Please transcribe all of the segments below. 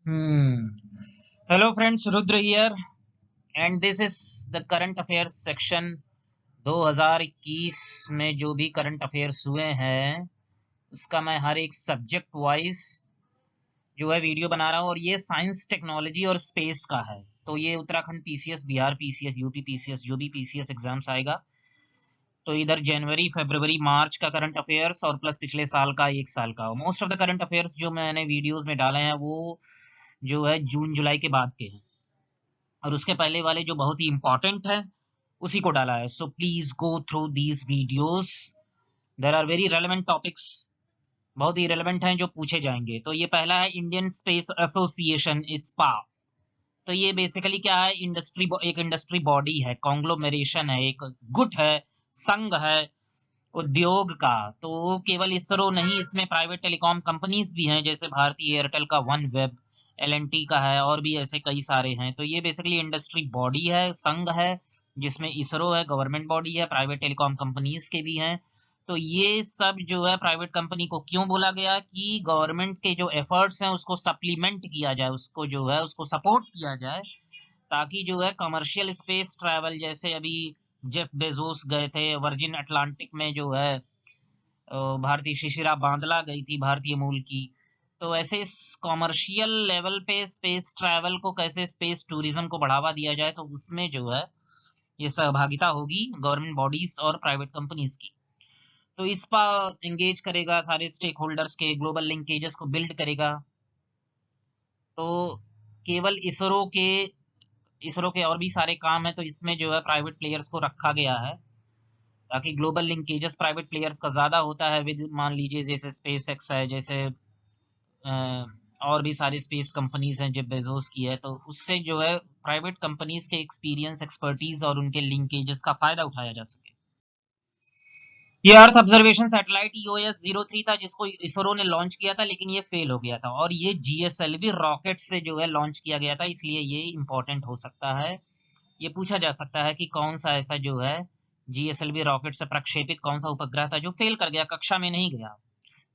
Hmm. Hello friends, Rudra here and this is the current affairs section 2021 में जो भी current affairs हुए हैं उसका मैं हर एक सब्जेक्ट वाइज जो है वीडियो बना रहा हूँ और ये साइंस टेक्नोलॉजी और स्पेस का है। तो ये Uttarakhand PCS, Bihar PCS, UP PCS, जो भी पीसीएस एग्जाम्स आएगा तो इधर जनवरी, फरवरी, मार्च का करंट अफेयर्स और प्लस पिछले साल का, एक साल का। Most of the current affairs जो मैंने वीडियोस में डाले हैं वो जो है जून जुलाई के बाद के हैं और उसके पहले वाले जो बहुत ही इंपॉर्टेंट है उसी को डाला है। So please go through these videos, there are very relevant topics, बहुत ही रेलेवेंट हैं जो पूछे जाएंगे। तो ये पहला है इंडियन स्पेस एसोसिएशन, इस्पा। तो ये बेसिकली क्या है, एक इंडस्ट्री बॉडी है, कॉन्ग्लोमेरेशन है, एक गुट है, संघ है उद्योग का। तो केवल इसरो नहीं, इसमें प्राइवेट टेलीकॉम कंपनीज भी हैं, जैसे भारतीय एयरटेल का वन वेब, एल का है और भी ऐसे कई सारे हैं। तो ये बेसिकली इंडस्ट्री बॉडी है, संघ है, जिसमें इसरो है, गवर्नमेंट बॉडी है, प्राइवेट टेलीकॉम कंपनीज के भी हैं। तो ये सब जो है प्राइवेट कंपनी को क्यों बोला गया कि गवर्नमेंट के जो एफर्ट्स हैं उसको सप्लीमेंट किया जाए, उसको जो है उसको सपोर्ट किया जाए, ताकि जो है कमर्शियल स्पेस ट्रैवल, जैसे अभी जेफ बेजोस गए थे वर्जिन अटलांटिक में, जो है भारतीय शिशिरा बांदला गई थी भारतीय मूल की। तो ऐसे इस कॉमर्शियल लेवल पे स्पेस ट्रैवल को कैसे, स्पेस टूरिज्म को बढ़ावा दिया जाए, तो उसमें जो है ये सहभागिता होगी गवर्नमेंट बॉडीज और प्राइवेट कंपनीज की। तो इस पर एंगेज करेगा सारे स्टेक होल्डर्स के, ग्लोबल लिंकेजेस को बिल्ड करेगा। तो केवल इसरो के और भी सारे काम है, तो इसमें जो है प्राइवेट प्लेयर्स को रखा गया है ताकि ग्लोबल लिंकेजेस प्राइवेट प्लेयर्स का ज्यादा होता है विद, मान लीजिए जैसे स्पेस एक्स है, जैसे और भी सारी स्पेस कंपनीज हैं, जेफ बेजोस की है, तो उससे जो है प्राइवेट कंपनीज के एक्सपीरियंस, एक्सपर्टीज और उनके लिंकेजेस का फायदा उठाया जा सके। ये अर्थ ऑब्जर्वेशन सैटेलाइट EOS-03 था, जिसको इसरो ने लॉन्च किया था, लेकिन ये फेल हो गया था और ये GSLV रॉकेट से जो है लॉन्च किया गया था, इसलिए ये इंपॉर्टेंट हो सकता है। ये पूछा जा सकता है कि कौन सा ऐसा जो है GSLV रॉकेट से प्रक्षेपित कौन सा उपग्रह था जो फेल कर गया, कक्षा में नहीं गया।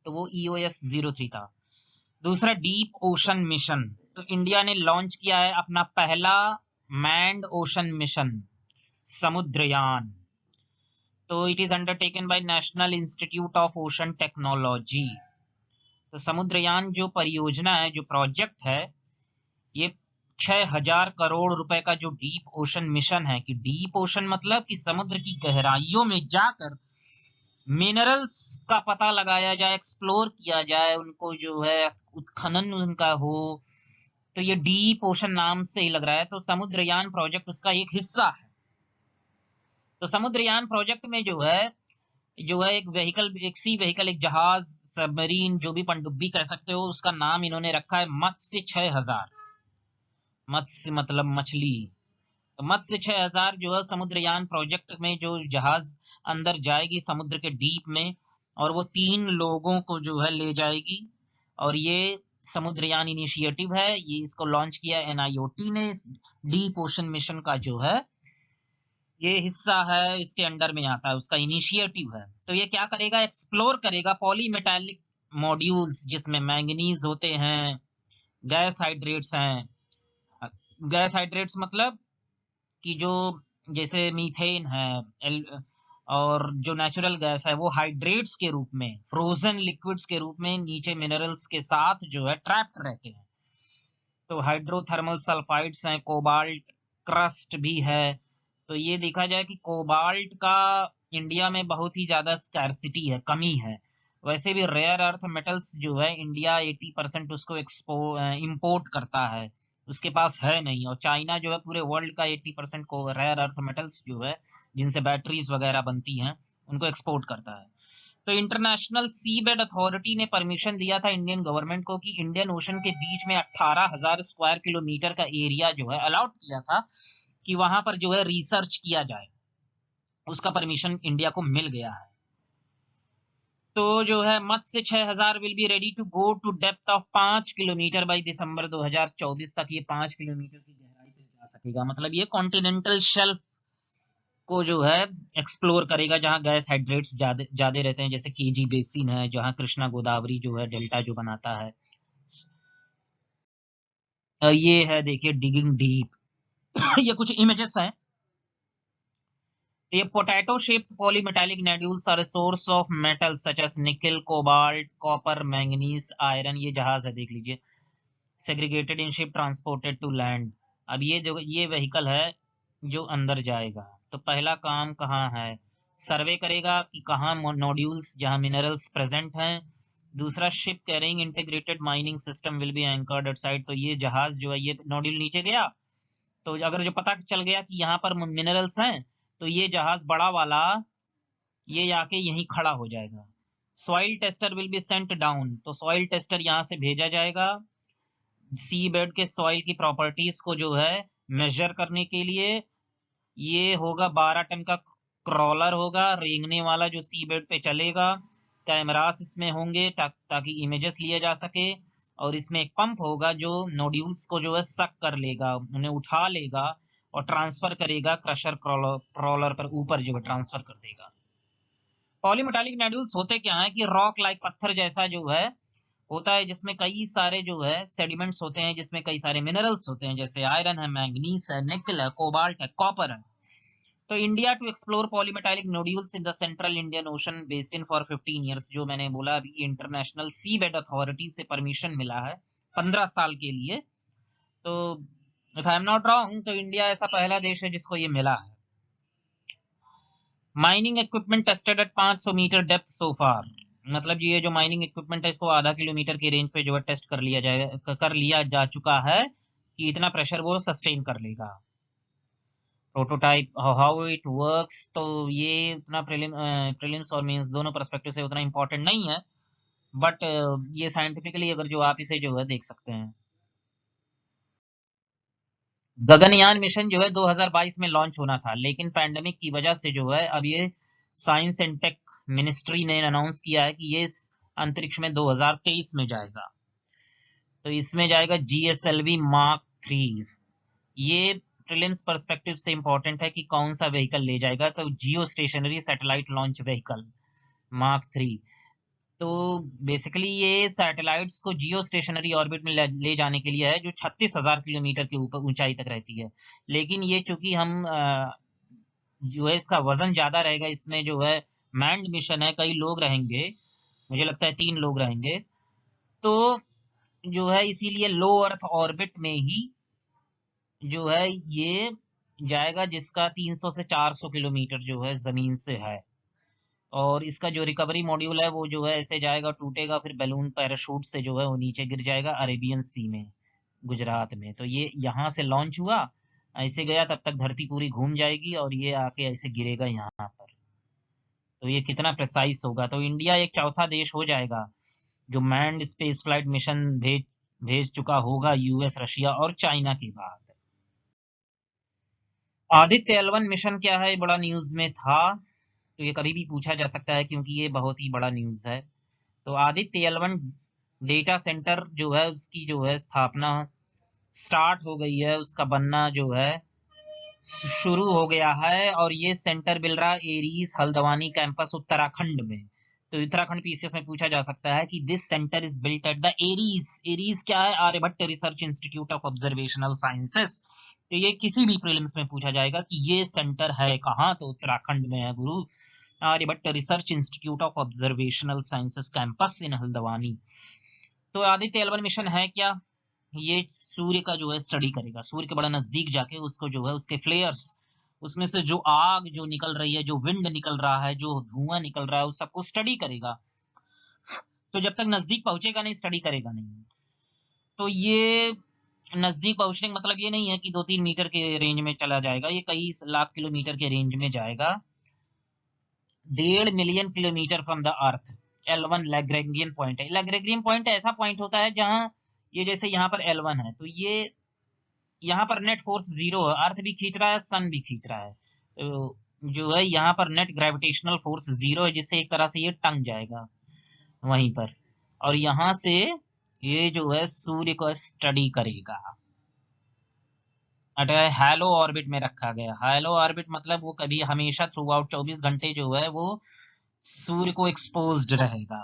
तो वो EOS-03 था। दूसरा, डीप ओशन मिशन। तो इंडिया ने लॉन्च किया है अपना पहला मैन्ड ओशन मिशन, समुद्रयान। तो it is undertaken by national institute of ocean technology. तो समुद्रयान जो परियोजना है, जो प्रोजेक्ट है, ये 6,000 करोड़ रुपए का जो डीप ओशन मिशन है, कि डीप ओशन मतलब कि समुद्र की गहराइयों में जाकर मिनरल्स का पता लगाया जाए, एक्सप्लोर किया जाए, उनको जो है उत्खनन उनका हो। तो ये डीप ओशन नाम से ही लग रहा है। तो समुद्रयान प्रोजेक्ट उसका एक हिस्सा है। तो समुद्रयान प्रोजेक्ट में जो है एक व्हीकल, एक सी व्हीकल, एक जहाज, सबमरीन, जो भी पनडुब्बी कह सकते हो, उसका नाम इन्होंने रखा है मत्स्य 6000। मत्स्य मतलब मछली। तो मत्स्य 6000 जो है समुद्रयान प्रोजेक्ट में जो जहाज अंदर जाएगी समुद्र के डीप में, और वो 3 लोगों को जो है ले जाएगी। और ये समुद्रयान इनिशिएटिव है, ये इसको लॉन्च किया NIOT ने। डीप ओशन मिशन का जो है ये हिस्सा है, इसके अंडर में आता है, उसका इनिशिएटिव है। तो ये क्या करेगा, एक्सप्लोर करेगा पॉलीमेटालिक मॉड्यूल्स जिसमें मैंगनीज होते हैं, गैस हाइड्रेट्स हैं। गैस हाइड्रेट्स मतलब कि जो जैसे मीथेन है, और जो नेचुरल गैस है वो हाइड्रेट्स के रूप में, फ्रोजन लिक्विड्स के रूप में नीचे मिनरल्स के साथ जो है ट्रैप्ड रहते हैं। तो हाइड्रोथर्मल सल्फाइड्स हैं, कोबाल्ट, क्रस्ट भी है। तो ये देखा जाए कि कोबाल्ट का इंडिया में बहुत ही ज्यादा स्कैर्सिटी है, कमी है। वैसे भी रेयर अर्थ मेटल्स जो है इंडिया 80% उसको इंपोर्ट करता है, उसके पास है नहीं। और चाइना जो है पूरे वर्ल्ड का 80% को रेयर अर्थ मेटल्स जो है जिनसे बैटरीज वगैरह बनती हैं उनको एक्सपोर्ट करता है। तो इंटरनेशनल सीबेड अथॉरिटी ने परमिशन दिया था इंडियन गवर्नमेंट को कि इंडियन ओशन के बीच में 18,000 स्क्वायर किलोमीटर का एरिया जो है अलाउड किया था कि वहां पर जो है रिसर्च किया जाए। उसका परमिशन इंडिया को मिल गया है। तो जो है Matsya 6000 will be ready to go to depth of 5 kilometre by December 2024 तक। ये 5 किलोमीटर की गहराई तक जा सकेगा, मतलब ये कॉन्टिनेंटल शेल्फ को जो है एक्सप्लोर करेगा, जहां गैस हाइड्रेट्स ज्यादा रहते हैं, जैसे केजी बेसिन है, जहां कृष्णा गोदावरी जो है डेल्टा जो बनाता है। ये है देखिए डिगिंग डीप। ये कुछ इमेजेस हैं। ये potato shaped polymetallic nodules are source of metal such as nickel, cobalt, copper, manganese, iron. ये जहाज है देख लीजिए। Segregated in ship, transported to land. अब ये जो ये व्हीकल है जो अंदर जाएगा, तो पहला काम कहाँ है, सर्वे करेगा कि कहाँ नोड्यूल्स जहाँ मिनरल्स प्रेजेंट हैं। दूसरा, ship carrying integrated mining system will be anchored at side. तो ये जहाज जो है, ये नोड्यूल नीचे गया तो अगर जो पता चल गया कि यहाँ पर मिनरल्स हैं, तो ये जहाज बड़ा वाला ये आके यहीं खड़ा हो जाएगा। Soil tester will be sent down. तो सॉइल टेस्टर यहाँ से भेजा जाएगा सी बेड के सॉइल की प्रॉपर्टीज को जो है मेजर करने के लिए। ये होगा 12 टन का क्रॉलर होगा, रेंगने वाला, जो सी बेड पे चलेगा। कैमरास इसमें होंगे ताकि इमेजेस लिए जा सके। और इसमें एक पंप होगा जो नोड्यूल्स को जो है सक कर लेगा, उन्हें उठा लेगा और ट्रांसफर करेगा क्रशर क्रॉलर पर, ऊपर जो है ट्रांसफर कर देगा। पॉलीमेटालिक नोड्यूल्स होते क्या है कि रॉक लाइक, पत्थर जैसा जो है होता है, जिसमें कई सारे जो है सेडिमेंट्स होते हैं, जिसमें कई सारे मिनरल्स होते हैं, जैसे आयरन है, मैंगनीज है, निकल है, कोबाल्ट है, कॉपर है। तो India to explore polymetallic nodules in the central Indian ocean basin for 15 years. जो मैंने बोला अभी, इंटरनेशनल सी बेड अथॉरिटी से परमिशन मिला है 15 साल के लिए। तो if I am not wrong, तो इंडिया ऐसा पहला देश है जिसको ये मिला है। Mining equipment tested at 500 metre depth so far. मतलब ये जो माइनिंग इक्विपमेंट है, इसको आधा किलोमीटर की रेंज पे जो है टेस्ट कर लिया जा चुका है कि इतना प्रेशर वो सस्टेन कर लेगा। प्रोटोटाइप हाउ इट वर्क्स, तो ये उतना प्रीलिम्स और मींस दोनों पर्सपेक्टिव से उतना इंपॉर्टेंट नहीं है, बट ये साइंटिफिकली अगर जो आप इसे जो है देख सकते हैं। गगनयान मिशन जो है 2022 में लॉन्च होना था, लेकिन पैंडेमिक की वजह से जो है अब ये साइंस एंड टेक मिनिस्ट्री ने अनाउंस किया है कि ये अंतरिक्ष में 2023 में जाएगा। तो इसमें जाएगा GSLV मार्क 3। ये प्रीलिम्स पर्सपेक्टिव से इंपॉर्टेंट है कि कौन सा व्हीकल ले जाएगा, तो जियो stationery satellite launch vehicle mark 3। तो बेसिकली ये सैटेलाइट्स को जियो स्टेशनरी ऑर्बिट में ले जाने के लिए है, जो 36,000 किलोमीटर के ऊपर ऊंचाई तक रहती है। लेकिन ये चूंकि हम जो है इसका वजन ज्यादा रहेगा, इसमें जो है मैंड मिशन है, कई लोग रहेंगे, मुझे लगता है 3 लोग रहेंगे, तो जो है इसीलिए लो अर्थ ऑर्बिट में ही जो है ये जाएगा, जिसका 300 से 400 किलोमीटर जो है जमीन से है। और इसका जो रिकवरी मॉड्यूल है वो जो है ऐसे जाएगा, टूटेगा, फिर बैलून पैराशूट से जो है वो नीचे गिर जाएगा अरेबियन सी में, गुजरात में। तो ये यहाँ से लॉन्च हुआ, ऐसे गया, तब तक धरती पूरी घूम जाएगी और ये आके ऐसे गिरेगा यहाँ पर। तो ये कितना प्रिसाइज होगा। तो इंडिया एक चौथा देश हो जाएगा जो मैन्ड स्पेस फ्लाइट मिशन भेज चुका होगा US, रशिया और चाइना के बाद। आदित्य L1 मिशन क्या है, बड़ा न्यूज में था, तो ये कभी भी पूछा जा सकता है क्योंकि ये बहुत ही बड़ा न्यूज है। तो आदित्य L1 डेटा सेंटर जो है उसकी जो है स्थापना स्टार्ट हो गई है, उसका बनना जो है शुरू हो गया है। और ये सेंटर मिल रहा एरीज हल्द्वानी कैंपस उत्तराखंड में। तो उत्तराखंड पीसीएस में पूछा जा सकता है कि this centre is built at the ARIES. ARIES क्या है, Aryabhatta research institute of observational sciences. तो ये किसी भी प्रीलिम्स में पूछा जाएगा कि ये सेंटर है कहाँ, तो उत्तराखंड में है गुरु, Aryabhatta research institute of observational sciences campus in Haldwani. तो आदित्य L1 मिशन है क्या, ये सूर्य का जो है स्टडी करेगा, सूर्य के बड़ा नजदीक जाके उसको जो है उसके फ्लेयर्स, उसमें से जो आग जो निकल रही है, जो विंड निकल रहा है, जो धुआं निकल रहा है, उस सबको स्टडी करेगा। तो जब तक नजदीक पहुंचेगा नहीं, स्टडी करेगा नहीं। तो ये नजदीक पहुंचने का मतलब ये नहीं है कि 2-3 मीटर के रेंज में चला जाएगा, ये कई लाख किलोमीटर के रेंज में जाएगा। 1.5 million kilometre from the earth. L1 Lagrangian point है। लैग्रेंजियन पॉइंट ऐसा पॉइंट होता है जहां ये, जैसे यहाँ पर L1 है, तो ये यहाँ पर नेट फोर्स 0 है, अर्थ भी खींच रहा है, सन भी खींच रहा है, तो जो है यहाँ पर नेट ग्रेविटेशनल फोर्स 0 है, जिससे एक तरह से ये टंग जाएगा वहीं पर। और यहाँ से ये जो है सूर्य को स्टडी करेगा। हैलो ऑर्बिट में रखा गया। हैलो ऑर्बिट मतलब वो कभी हमेशा थ्रू आउट 24 घंटे जो है वो सूर्य को एक्सपोज्ड रहेगा।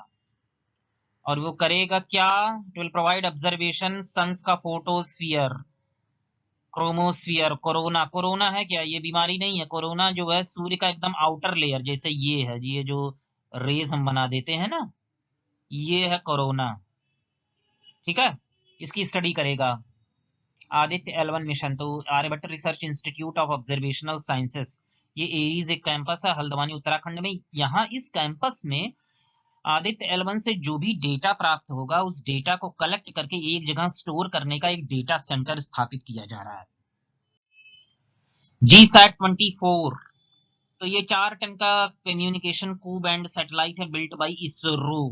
और वो करेगा क्या? It will provide observation sun's का फोटोस्फीयर, क्रोमोस्फीयर। कोरोना, कोरोना है क्या? ये बीमारी नहीं है। कोरोना जो है सूर्य का एकदम आउटर लेयर, जैसे ये है, ये जो रेज हम बना देते हैं ना, ये है कोरोना। ठीक है, इसकी स्टडी करेगा। आदित्य L1 मिशन, तो Aryabhatta research institute of observational sciences, ये एरीज एक कैंपस है हल्द्वानी उत्तराखंड में। यहाँ इस कैंपस में आदित्य L1 से जो भी डेटा प्राप्त होगा उस डेटा को कलेक्ट करके एक जगह स्टोर करने का एक डेटा सेंटर स्थापित किया जा रहा है। GSAT-24, तो ये 4 टन का कम्युनिकेशन कूब एंड सैटेलाइट है, बिल्ट बाय इसरो।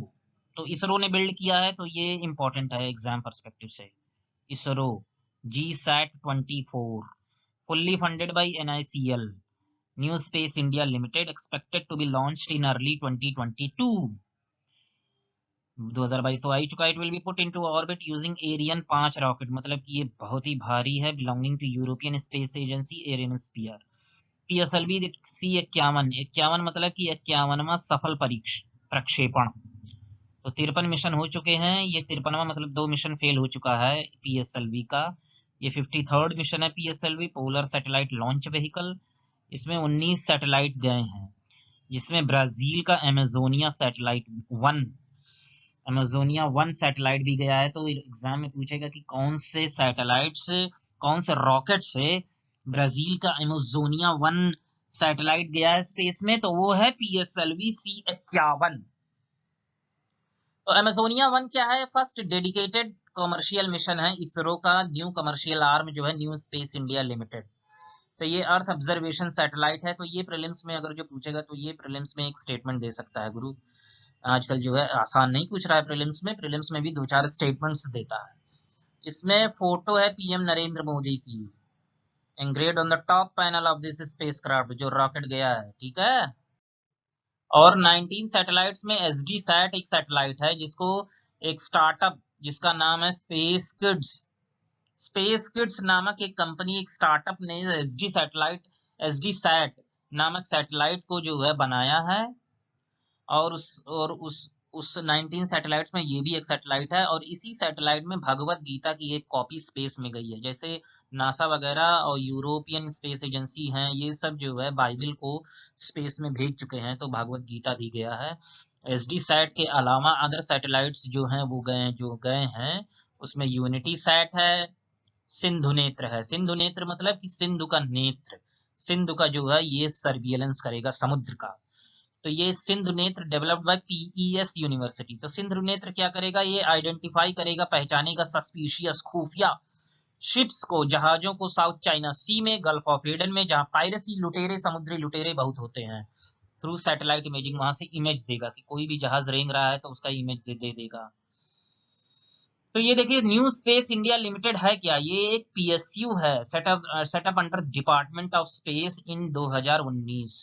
तो इसरो ने बिल्ड किया है, तो ये इंपॉर्टेंट है एग्जाम पर्सपेक्टिव से। ISRO GSAT-24 fully funded by NICL, New Space India Limited, expected to be launched in early 2022। 2022 तो आ ही चुका है। It will be put into orbit using Ariane 5 rocket, मतलब कि ये बहुत ही भारी है, belonging to European space agency Arianesphere. PSLV C51, 51 मतलब कि 51वां सफल प्रक्षेपण। तो 53 मिशन हो चुके हैं, ये 53वां मतलब 2 मिशन फेल हो चुका है PSLV का। ये 53rd मिशन है PSLV, polar satellite launch vehicle. इसमें 19 सैटेलाइट गए हैं, जिसमें ब्राजील का अमेजोनिया सैटेलाइट 1, अमेजोनिया 1 सैटेलाइट भी गया है। तो एग्जाम में पूछेगा कि कौन से सैटेलाइट से, कौन से रॉकेट से ब्राजील का अमेजोनिया 1 सैटेलाइट गया है स्पेस में, तो वो है PSLV C51। तो अमेजोनिया 1 क्या है? फर्स्ट डेडिकेटेड कमर्शियल मिशन है इसरो का, न्यू कमर्शियल आर्म जो है न्यू स्पेस इंडिया लिमिटेड। तो ये अर्थ ऑब्जर्वेशन सैटेलाइट है। तो ये प्रीलिम्स में अगर जो पूछेगा तो ये प्रीलिम्स में एक स्टेटमेंट दे सकता है गुरु। आजकल जो है आसान नहीं पूछ रहा है प्रीलिम्स में, प्रीलिम्स में भी 2-4 स्टेटमेंट्स देता है। इसमें फोटो है PM नरेंद्र मोदी की, engraved on the top panel of this spacecraft, जो रॉकेट गया है। ठीक है, और 19 सैटेलाइट्स में SDSat एक सैटेलाइट है, जिसको एक स्टार्टअप जिसका नाम है स्पेस किड्स, स्पेस किड्स नामक एक कंपनी, एक स्टार्टअप ने SDSat नामक सैटेलाइट को जो है बनाया है। और उस 19 सैटेलाइट्स में ये भी एक सैटेलाइट है, और इसी सैटेलाइट में भगवत गीता की एक कॉपी स्पेस में गई है। जैसे नासा वगैरह और यूरोपियन स्पेस एजेंसी हैं, ये सब जो है बाइबल को स्पेस में भेज चुके हैं, तो भगवत गीता भी गया है। SDSat के अलावा अदर सैटेलाइट्स जो हैं वो गए हैं, उसमें यूनिटी सैट है, सिंधु नेत्र है। सिंधु नेत्र मतलब कि सिंधु का नेत्र, सिंधु का जो है ये सर्विलेंस करेगा समुद्र का। तो ये सिंधु नेत्र डेवलप्ड बाय PES यूनिवर्सिटी। तो सिंधु नेत्र क्या करेगा? ये आइडेंटिफाई करेगा, पहचानेगा सस्पिशियस खुफिया शिप्स को, जहाजों को साउथ चाइना सी में, गल्फ ऑफ एडन में, जहां पायरेसी लुटेरे, समुद्री लुटेरे बहुत होते हैं। थ्रू सैटेलाइट इमेजिंग वहां से इमेज देगा कि कोई भी जहाज रेंग रहा है तो उसका इमेज दे देगा। तो ये देखिए न्यू स्पेस इंडिया लिमिटेड है क्या? ये एक PSU है, setup under department of space in 2019।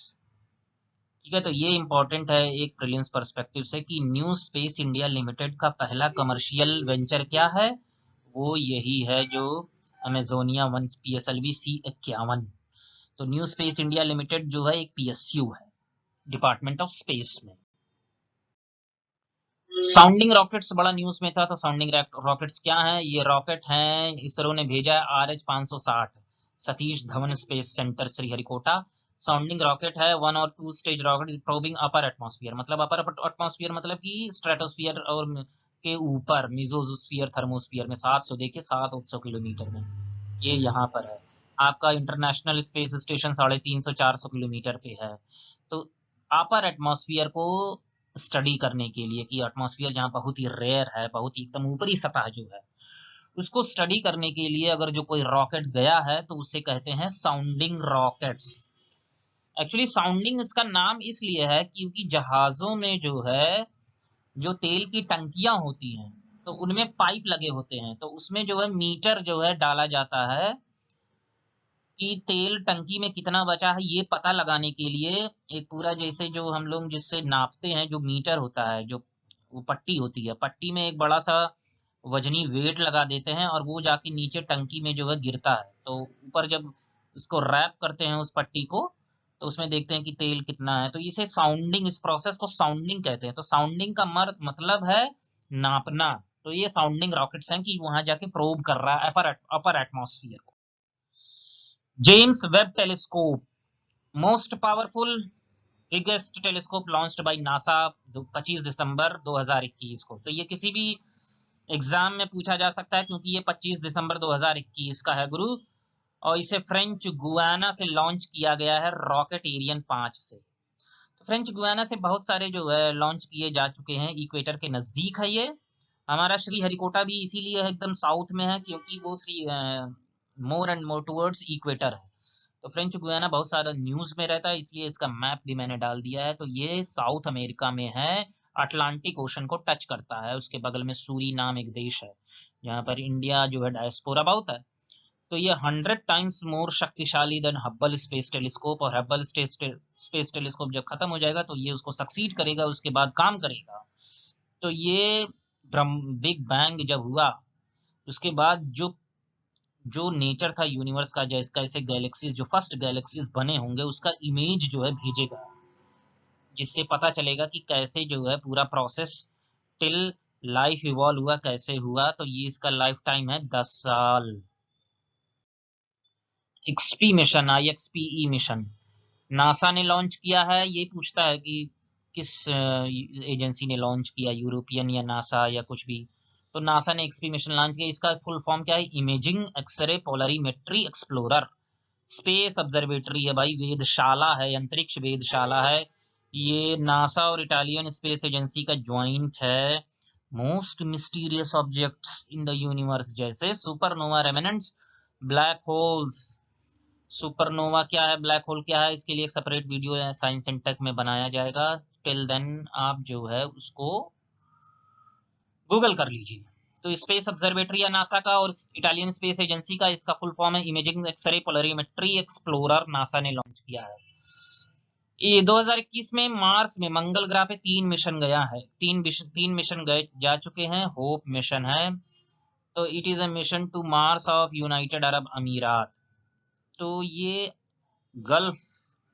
ठीक है, तो ये इंपॉर्टेंट है एक प्रीलिम्स पर्सपेक्टिव से कि न्यू स्पेस इंडिया लिमिटेड का पहला कमर्शियल वेंचर क्या है, वो यही है जो अमेजोनिया 1 PSLV C51। तो न्यू स्पेस इंडिया लिमिटेड जो है एक PSU है डिपार्टमेंट ऑफ स्पेस में। साउंडिंग रॉकेट्स बड़ा न्यूज में था, तो साउंडिंग रॉकेट्स क्या है? ये रॉकेट हैं, इसरो ने भेजा है RH-560 Satish Dhawan space centre Sriharikota. Sounding rocket है, 1 और 2 stage rocket probing upper atmosphere, मतलब अपर एटमॉस्फेयर मतलब कि स्ट्रेटोस्फीयर और के ऊपर, मेसोस्फीयर थर्मोस्फीयर में 700, देखिए 700 किलोमीटर में ये यहाँ पर है। आपका इंटरनेशनल स्पेस स्टेशन 350-400 किलोमीटर पे है। तो अपर एटमॉस्फेयर को स्टडी करने के लिए, कि एटमॉस्फेयर जहाँ बहुत ही रेयर है, बहुत ही एकदम ऊपरी सतह जो है, उसको स्टडी करने के लिए अगर जो कोई रॉकेट गया है तो उसे कहते हैं साउंडिंग रॉकेट्स। एक्चुअली साउंडिंग इसका नाम इसलिए है क्योंकि जहाजों में जो है, जो तेल की टंकियां होती हैं, तो उनमें पाइप लगे होते हैं, तो उसमें जो है मीटर जो है डाला जाता है कि तेल टंकी में कितना बचा है, ये पता लगाने के लिए एक पूरा, जैसे जो हम लोग जिससे नापते हैं, जो मीटर होता है, जो वो पट्टी होती है, पट्टी में एक बड़ा सा वजनी वेट लगा देते हैं, और वो जाके नीचे टंकी में जो है गिरता है। तो ऊपर जब इसको रैप करते हैं उस पट्टी को, तो उसमें देखते हैं कि तेल कितना है। तो इसे साउंडिंग, इस प्रोसेस को साउंडिंग कहते हैं। तो साउंडिंग का मतलब है नापना। तो ये साउंडिंग रॉकेट्स हैं कि वहां जाके प्रोब कर रहा है अपर एटमॉस्फेयर को। James Webb telescope, most powerful biggest telescope launched by NASA 25 दिसंबर 2021 को। तो ये किसी भी एग्जाम में पूछा जा सकता है क्योंकि ये 25 दिसंबर 2021 का है गुरु, और इसे फ्रेंच गुयाना से लॉन्च किया गया है रॉकेट एरियन 5 से। तो फ्रेंच गुयाना से बहुत सारे जो है लॉन्च किए जा चुके हैं, इक्वेटर के नजदीक है ये। हमारा श्री हरिकोटा भी इसीलिए एकदम साउथ में है क्योंकि वो Shri more and more towards equator है। तो फ्रेंच गुयाना बहुत सारा न्यूज में रहता है, इसलिए इसका मैप भी मैंने डाल दिया है। तो ये साउथ अमेरिका में है, अटलांटिक ओशन को टच करता है। उसके बगल में सूरी नाम एक देश है जहाँ पर इंडिया जो है डायस्पोरा बहुत है। तो ये 100 टाइम्स मोर शक्तिशाली देन हब्बल स्पेस टेलीस्कोप, और हब्बल स्पेस टेलीस्कोप जब खत्म हो जाएगा तो ये उसको सक्सीड करेगा, उसके बाद काम करेगा। तो ये बिग बैंग जब हुआ उसके बाद जो जो नेचर था यूनिवर्स का, जैसे कैसे गैलेक्सीज जो फर्स्ट गैलेक्सीज बने होंगे उसका इमेज जो है भेजेगा, जिससे पता चलेगा कि कैसे जो है पूरा प्रोसेस टिल लाइफ इवॉल्व हुआ, कैसे हुआ। तो ये इसका लाइफ टाइम है 10 साल। XP mission, IXPE mission NASA ने लॉन्च किया है। ये पूछता है कि किस एजेंसी ने लॉन्च किया, यूरोपियन या नासा या कुछ भी। तो नासा ने एक्सपी मिशन लॉन्च किया। इसका फुल फॉर्म क्या है? Imaging x ray polarimetry explorer space observatory है भाई, वेधशाला है, अंतरिक्ष वेधशाला है। ये नासा और इटालियन स्पेस एजेंसी का ज्वाइंट है। Most mysterious objects in the universe जैसे supernova remnants, black holes. Supernova क्या है, ब्लैक होल क्या है, इसके लिए एक सेपरेट वीडियो है साइंस एंड टेक में बनाया जाएगा। टिल देन आप जो है उसको गूगल कर लीजिए। तो स्पेस ऑब्जर्वेटरी या नासा का और इटालियन स्पेस एजेंसी का, इसका फुल फॉर्म है imaging x ray polarimetry explorer, NASA ने लॉन्च किया है। ये 2021 में मार्स में मंगल ग्रह पे 3 मिशन गया है, तीन मिशन गए जा चुके हैं। होप मिशन है, तो it is a mission to Mars of United Arab Emirates. तो ये गल्फ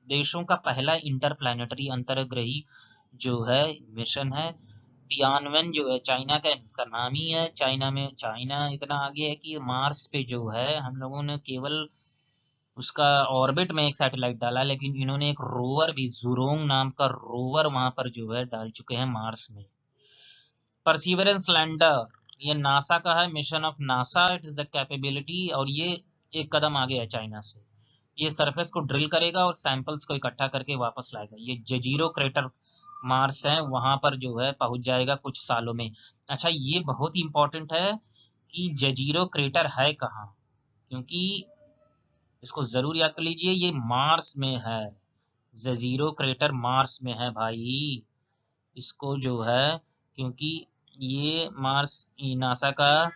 देशों का पहला इंटरप्लैनेटरी अंतरग्रही जो है मिशन है। तियानवेन जो है चाइना का, इसका नाम ही है। चाइना इतना आगे है कि मार्स पे जो है हम लोगों ने केवल उसका ऑर्बिट में एक सैटेलाइट डाला, लेकिन इन्होंने एक रोवर भी, जुरोंग नाम का रोवर वहां पर जो है डाल चुके हैं मार्स में। परसिवरेंस लैंडर, ये नासा का है, mission of NASA. It is the capability, और ये एक कदम आगे है चाइना से। ये सरफेस को ड्रिल करेगा और सैंपल्स को इकट्ठा करके वापस लाएगा। ये जजीरो क्रेटर मार्स है, वहां पर जो है पहुंच जाएगा कुछ सालों में। अच्छा, ये बहुत इंपॉर्टेंट है कि जजीरो क्रेटर है कहाँ, क्योंकि इसको जरूर याद कर लीजिए, ये मार्स में है। जजीरो क्रेटर मार्स में है भाई। इसको जो है, क्योंकि ये मार्स नासा का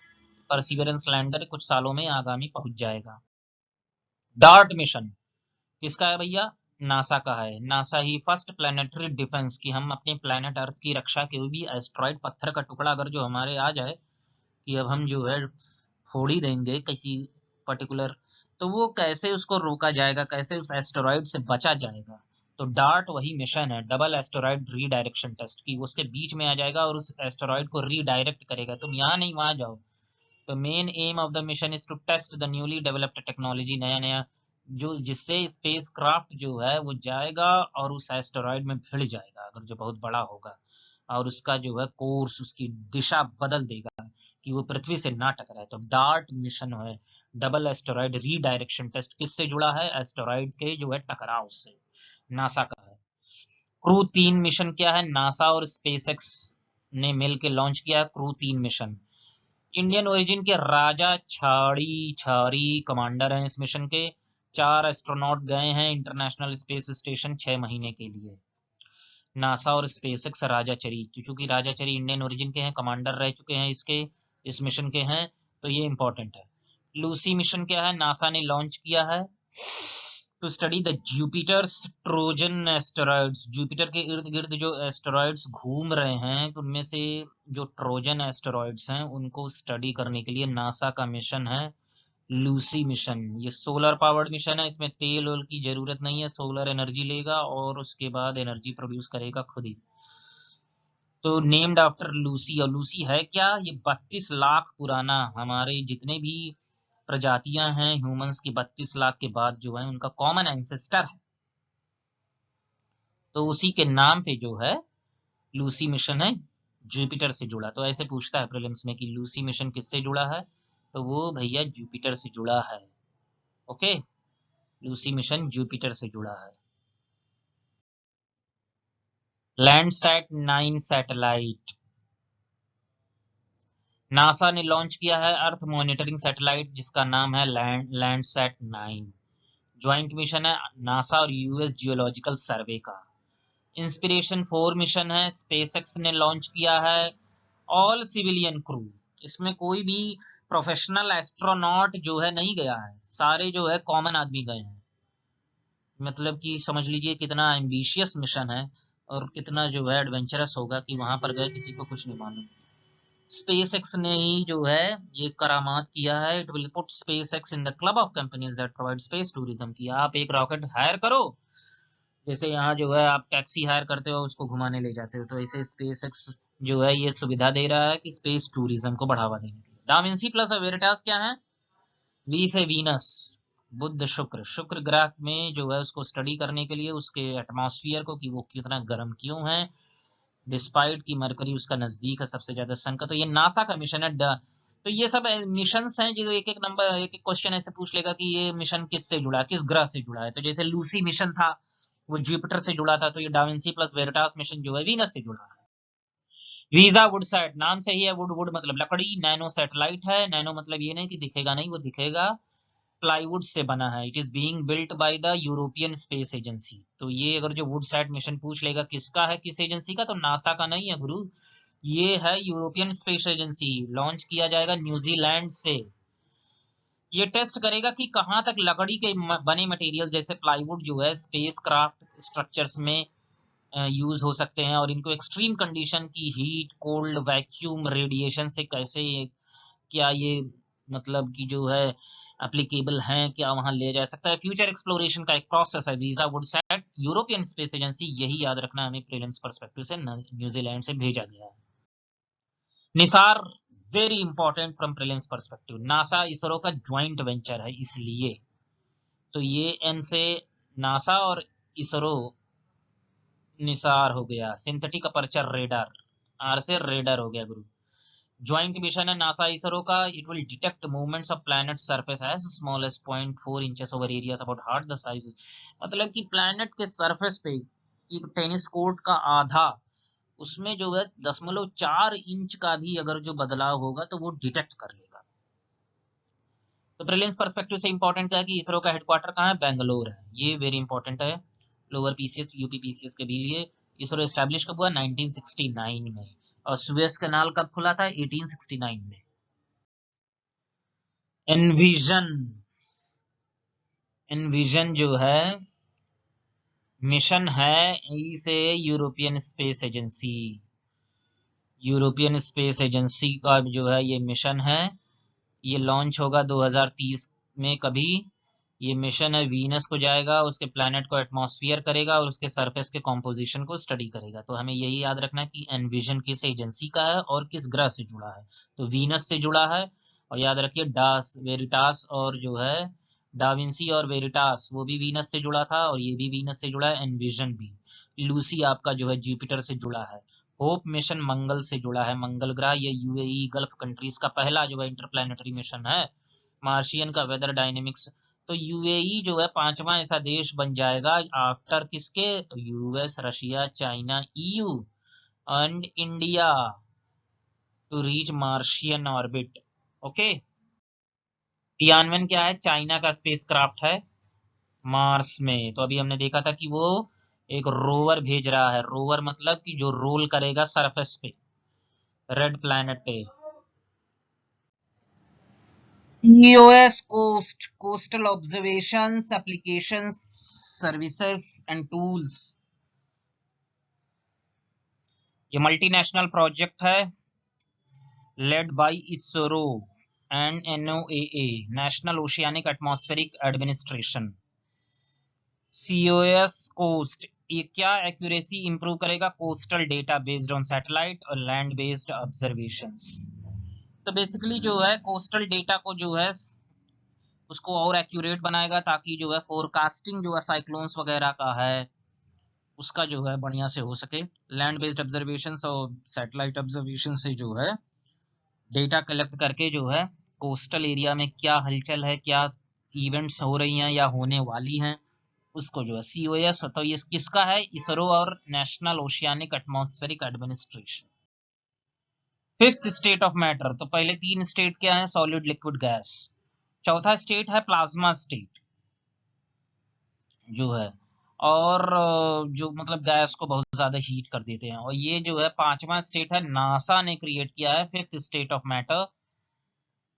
परसिवरेंस लैंडर कुछ सालों में आगामी पहुंच जाएगा। डार्ट मिशन किसका है भैया? नासा का है। नासा ही फर्स्ट प्लानिटरी डिफेंस, की हम अपने प्लेनेट अर्थ की रक्षा के भी एस्ट्रॉइड पत्थर का टुकड़ा अगर जो हमारे आ जाए कि अब हम जो है फोड़ ही देंगे किसी पर्टिकुलर, तो वो कैसे उसको रोका जाएगा, कैसे उस एस्टेरॉइड से बचा जाएगा। तो डार्ट वही मिशन है, डबल एस्टेरॉइड रीडायरेक्शन टेस्ट, की उसके बीच में आ जाएगा और उस एस्टेरॉइड को रीडायरेक्ट करेगा, तुम यहाँ नहीं वहां जाओ। तो main aim of the mission is to test the newly developed technology, नया नया जो, जिससे स्पेस क्राफ्ट जो है वो जाएगा और उस एस्टेरॉइड में भिड़ जाएगा अगर जो बहुत बड़ा होगा, और उसका जो है कोर्स, उसकी दिशा बदल देगा कि वो पृथ्वी से ना टकराए। तो डार्ट मिशन है, डबल एस्टेरॉइड रीडायरेक्शन टेस्ट, किससे जुड़ा है? एस्टेरॉइड के जो है टकराव से, नासा का है। क्रू 3 मिशन क्या है? नासा और स्पेसएक्स ने मिलकर लॉन्च किया क्रू 3 मिशन। इंडियन ओरिजिन के राजा छाड़ी कमांडर हैं इस मिशन के। 4 एस्ट्रोनॉट गए हैं इंटरनेशनल स्पेस स्टेशन 6 महीने के लिए। नासा और स्पेसएक्स राजाचरी, चूंकि राजाचरी इंडियन ओरिजिन के हैं, कमांडर रह चुके हैं इसके, इस मिशन के हैं, तो ये इंपॉर्टेंट है। लूसी मिशन क्या है? नासा ने लॉन्च किया है to study the Jupiter's Trojan asteroids. Jupiter के इर्द गिर्द जो एस्टेरॉइड्स घूम रहे हैं, तो उनमें से जो ट्रोजन एस्टेरॉइड्स हैं उनको स्टडी करने के लिए नासा का मिशन है लूसी मिशन। ये सोलर पावर्ड मिशन है, इसमें तेल ओल की जरूरत नहीं है, सोलर एनर्जी लेगा और उसके बाद एनर्जी प्रोड्यूस करेगा खुद ही। तो नेम्ड आफ्टर लूसी, और लूसी है क्या, ये 32 लाख पुराना, हमारे जितने भी प्रजातियां हैं ह्यूमंस की 32 लाख के बाद जो है उनका कॉमन एंसेस्टर है, तो उसी के नाम पे जो है लूसी मिशन है, जुपिटर से जुड़ा। तो ऐसे पूछता है प्रीलिम्स में कि लूसी मिशन किससे जुड़ा है, तो वो भैया जुपिटर से जुड़ा है। ओके, लूसी मिशन जुपिटर से जुड़ा है। लैंडसैट 9 सैटेलाइट, नासा ने लॉन्च किया है अर्थ मॉनिटरिंग सैटेलाइट जिसका नाम है लैंडसैट 9। ज्वाइंट मिशन है नासा और यूएस जियोलॉजिकल सर्वे का। इंस्पिरेशन 4 मिशन है, स्पेसएक्स ने लॉन्च किया है। ऑल सिविलियन क्रू, इसमें कोई भी प्रोफेशनल एस्ट्रोनॉट जो है नहीं गया है, सारे जो है कॉमन आदमी गए हैं। मतलब कि समझ लीजिए कितना एम्बिशियस मिशन है और कितना जो है एडवेंचरस होगा कि वहां पर गए किसी को कुछ नहीं मालूम। स्पेसएक्स ने ही जो है ये करामात किया है। It will put SpaceX in the club of companies that provide space tourism, की आप एक रॉकेट हायर करो, जैसे यहाँ जो है आप टैक्सी हायर करते हो उसको घुमाने ले जाते हो, तो ऐसे स्पेसएक्स जो है ये सुविधा दे रहा है कि स्पेस टूरिज्म को बढ़ावा देने के लिए। डाविंसी प्लस और वेरिटास क्या है, वी से वीनस, बुध शुक्र, शुक्र ग्रह में जो है उसको स्टडी करने के लिए, उसके एटमॉस्फेयर को कि वो कितना गर्म क्यों है, डिस्पाइट कि मरकरी उसका नजदीक है सबसे ज्यादा सन का। तो ये नासा का मिशन है। तो ये सब मिशन हैं जो एक एक नंबर एक एक क्वेश्चन ऐसे पूछ लेगा कि ये मिशन किससे जुड़ा है, किस ग्रह से जुड़ा है। तो जैसे लूसी मिशन था वो जुपिटर से जुड़ा था, तो ये डाविंसी प्लस वेरिटास मिशन जो है वीनस से जुड़ा है। वीजा वुडसैट, नाम से ही है, वुड वुड मतलब लकड़ी, नैनो सैटेलाइट है। नैनो मतलब ये नहीं कि दिखेगा नहीं, वो दिखेगा, प्लाईवुड से बना है। It is being built by the European space agency. तो ये अगर जो वुडसैट मिशन पूछ लेगा किसका है, किस एजेंसी का, तो नासा का नहीं है गुरु, ये है यूरोपियन स्पेस एजेंसी। लॉन्च किया जाएगा न्यूजीलैंड से। ये टेस्ट करेगा कि कहां तक लकड़ी के बने मटेरियल जैसे प्लाईवुड जो है स्पेस क्राफ्ट स्ट्रक्चर्स में यूज हो सकते हैं, और इनको एक्सट्रीम कंडीशन की हीट, कोल्ड, वैक्यूम, रेडिएशन से कैसे क्या ये मतलब कि जो है एप्लीकेबल हैं, क्या वहां ले जा सकता है। फ्यूचर एक्सप्लोरेशन का एक प्रोसेस है। वीजा वुडसैट यूरोपियन स्पेस एजेंसी, यही याद रखना हमें प्रीलिम्स पर्सपेक्टिव से न्यूजीलैंड से भेजा गया है। Nisar, very important from prelims perspective, NASA ISRO का ज्वाइंट वेंचर है इसलिए। तो ये एन से नासा और इसरो, निसार हो गया। सिंथेटिक अपर्चर रेडार, आर से रेडर हो गया गुरु। ज्वाइंट मिशन है नासा इसरो का। It will detect movements of planet surface as small as 0.4 inches over areas about half the size. मतलब कि प्लैनेट के सरफेस पे कि टेनिस कोर्ट का आधा, उसमें जो है 0.4 इंच का भी अगर जो बदलाव होगा तो वो डिटेक्ट कर लेगा। तो प्रीलिम्स पर्सपेक्टिव से इंपॉर्टेंट क्या है कि इसरो का हेडक्वार्टर कहाँ है, बेंगलोर है। ये वेरी इंपॉर्टेंट है लोअर पीसीएस यूपी पीसीएस के भी लिए। इसरो एस्टैब्लिश कब हुआ, 1969 में। और सुएज कैनाल कब खुला था, 1869 में। एनविजन, एनविजन जो है मिशन है इसे European space agency, European space agency का जो है ये मिशन है। ये लॉन्च होगा 2030 में कभी। ये मिशन है वीनस को जाएगा, उसके प्लैनेट को एटमॉस्फेयर करेगा और उसके सरफेस के कॉम्पोजिशन को स्टडी करेगा। तो हमें यही याद रखना है कि एनविजन किस एजेंसी का है और किस ग्रह से जुड़ा है। तो वीनस से जुड़ा है। और याद रखिए डास वेरिटास और जो है डाविंसी और वेरिटास वो भी वीनस से जुड़ा था, और ये भी वीनस से जुड़ा है, एनविजन भी। लूसी आपका जो है जुपिटर से जुड़ा है। होप मिशन मंगल से जुड़ा है, मंगल ग्रह, ये यूएई गल्फ कंट्रीज का पहला जो है इंटरप्लैनेटरी मिशन है। मार्शियन का वेदर डायनेमिक्स, तो यूएई जो है 5वां ऐसा देश बन जाएगा आफ्टर किसके, US, Russia, China, EU and India to reach Martian orbit. Okay, Tianwen क्या है, चाइना का स्पेस क्राफ्ट है मार्स में। तो अभी हमने देखा था कि वो एक रोवर भेज रहा है। रोवर मतलब कि जो रोल करेगा सरफेस पे, रेड प्लैनेट पे। EOS coast, coastal observations, applications, services and tools. ये मल्टीनेशनल प्रोजेक्ट है led by ISRO and NOAA, national oceanic atmospheric administration. COS coast ये क्या एक्यूरेसी इंप्रूव करेगा? Coastal data based on satellite और land based observations. तो basically जो है coastal data को जो है उसको और एक्यूरेट बनाएगा, ताकि जो है फोरकास्टिंग जो है साइक्लोन्स वगैरह का है उसका जो है बढ़िया से हो सके। लैंड बेस्ड ऑब्जर्वेशंस और सैटेलाइट ऑब्जर्वेशन से जो है डेटा कलेक्ट करके जो है कोस्टल एरिया में क्या हलचल है, क्या इवेंट्स हो रही हैं या होने वाली हैं, उसको जो है COS। तो ये किसका है? इसरो और national oceanic atmospheric administration. Fifth state of matter. तो पहले 3 स्टेट क्या है? Solid, liquid, gas. चौथा स्टेट है प्लाज्मा स्टेट जो है, और जो मतलब गैस को बहुत ज्यादा हीट कर देते हैं। और ये जो है 5वां स्टेट है, नासा ने क्रिएट किया है fifth state of matter,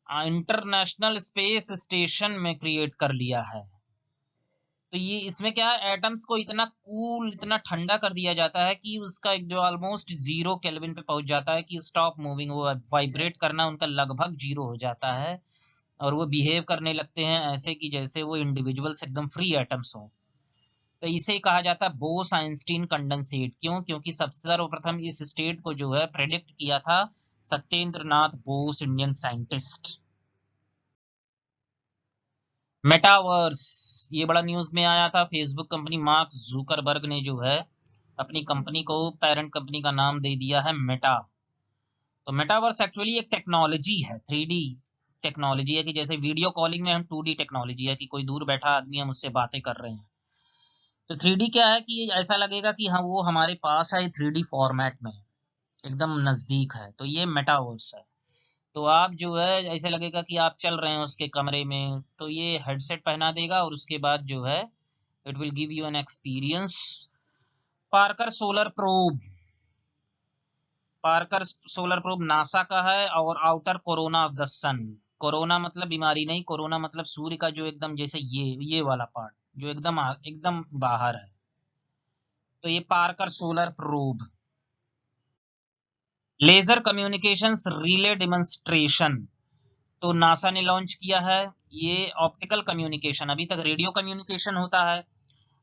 international space station में क्रिएट कर लिया है। तो ये इसमें क्या है, एटम्स को इतना कूल, इतना ठंडा कर दिया जाता है कि उसका एक जो ऑलमोस्ट 0 केल्विन पे पहुंच जाता है कि स्टॉप मूविंग, वो वाइब्रेट करना उनका लगभग 0 हो जाता है, और वो बिहेव करने लगते हैं ऐसे कि जैसे वो इंडिविजुअल्स एकदम फ्री एटम्स हो। तो इसे कहा जाता है बोस आइंस्टीन कंडेंसेट। क्यों? क्योंकि सबसे सर्वप्रथम इस स्टेट को जो है प्रेडिक्ट किया था Satyendra Nath Bose, Indian scientist. Metaverse, ये बड़ा न्यूज में आया था। फेसबुक कंपनी मार्क जुकरबर्ग ने जो है अपनी कंपनी को, पेरेंट कंपनी का नाम दे दिया है मेटा। तो मेटावर्स एक्चुअली एक टेक्नोलॉजी है, 3D टेक्नोलॉजी है, कि जैसे वीडियो कॉलिंग में हम 2D टेक्नोलॉजी है कि कोई दूर बैठा आदमी हम उससे बातें कर रहे हैं। तो 3D क्या है कि ऐसा लगेगा कि हाँ वो हमारे पास है, 3D फॉर्मेट में एकदम नजदीक है। तो ये मेटावर्स है। तो आप जो है ऐसे लगेगा कि आप चल रहे हैं उसके कमरे में। तो ये हेडसेट पहना देगा और उसके बाद जो है it will give you an experience. Parker solar probe, Parker solar probe NASA का है, और outer corona of the sun. Corona मतलब बीमारी नहीं, कोरोना मतलब सूर्य का जो एकदम जैसे ये वाला पार्ट जो एकदम एकदम बाहर है। तो ये Parker solar probe. Laser communications relay demonstration, तो नासा ने लॉन्च किया है। ये ऑप्टिकल कम्युनिकेशन, अभी तक रेडियो कम्युनिकेशन होता है,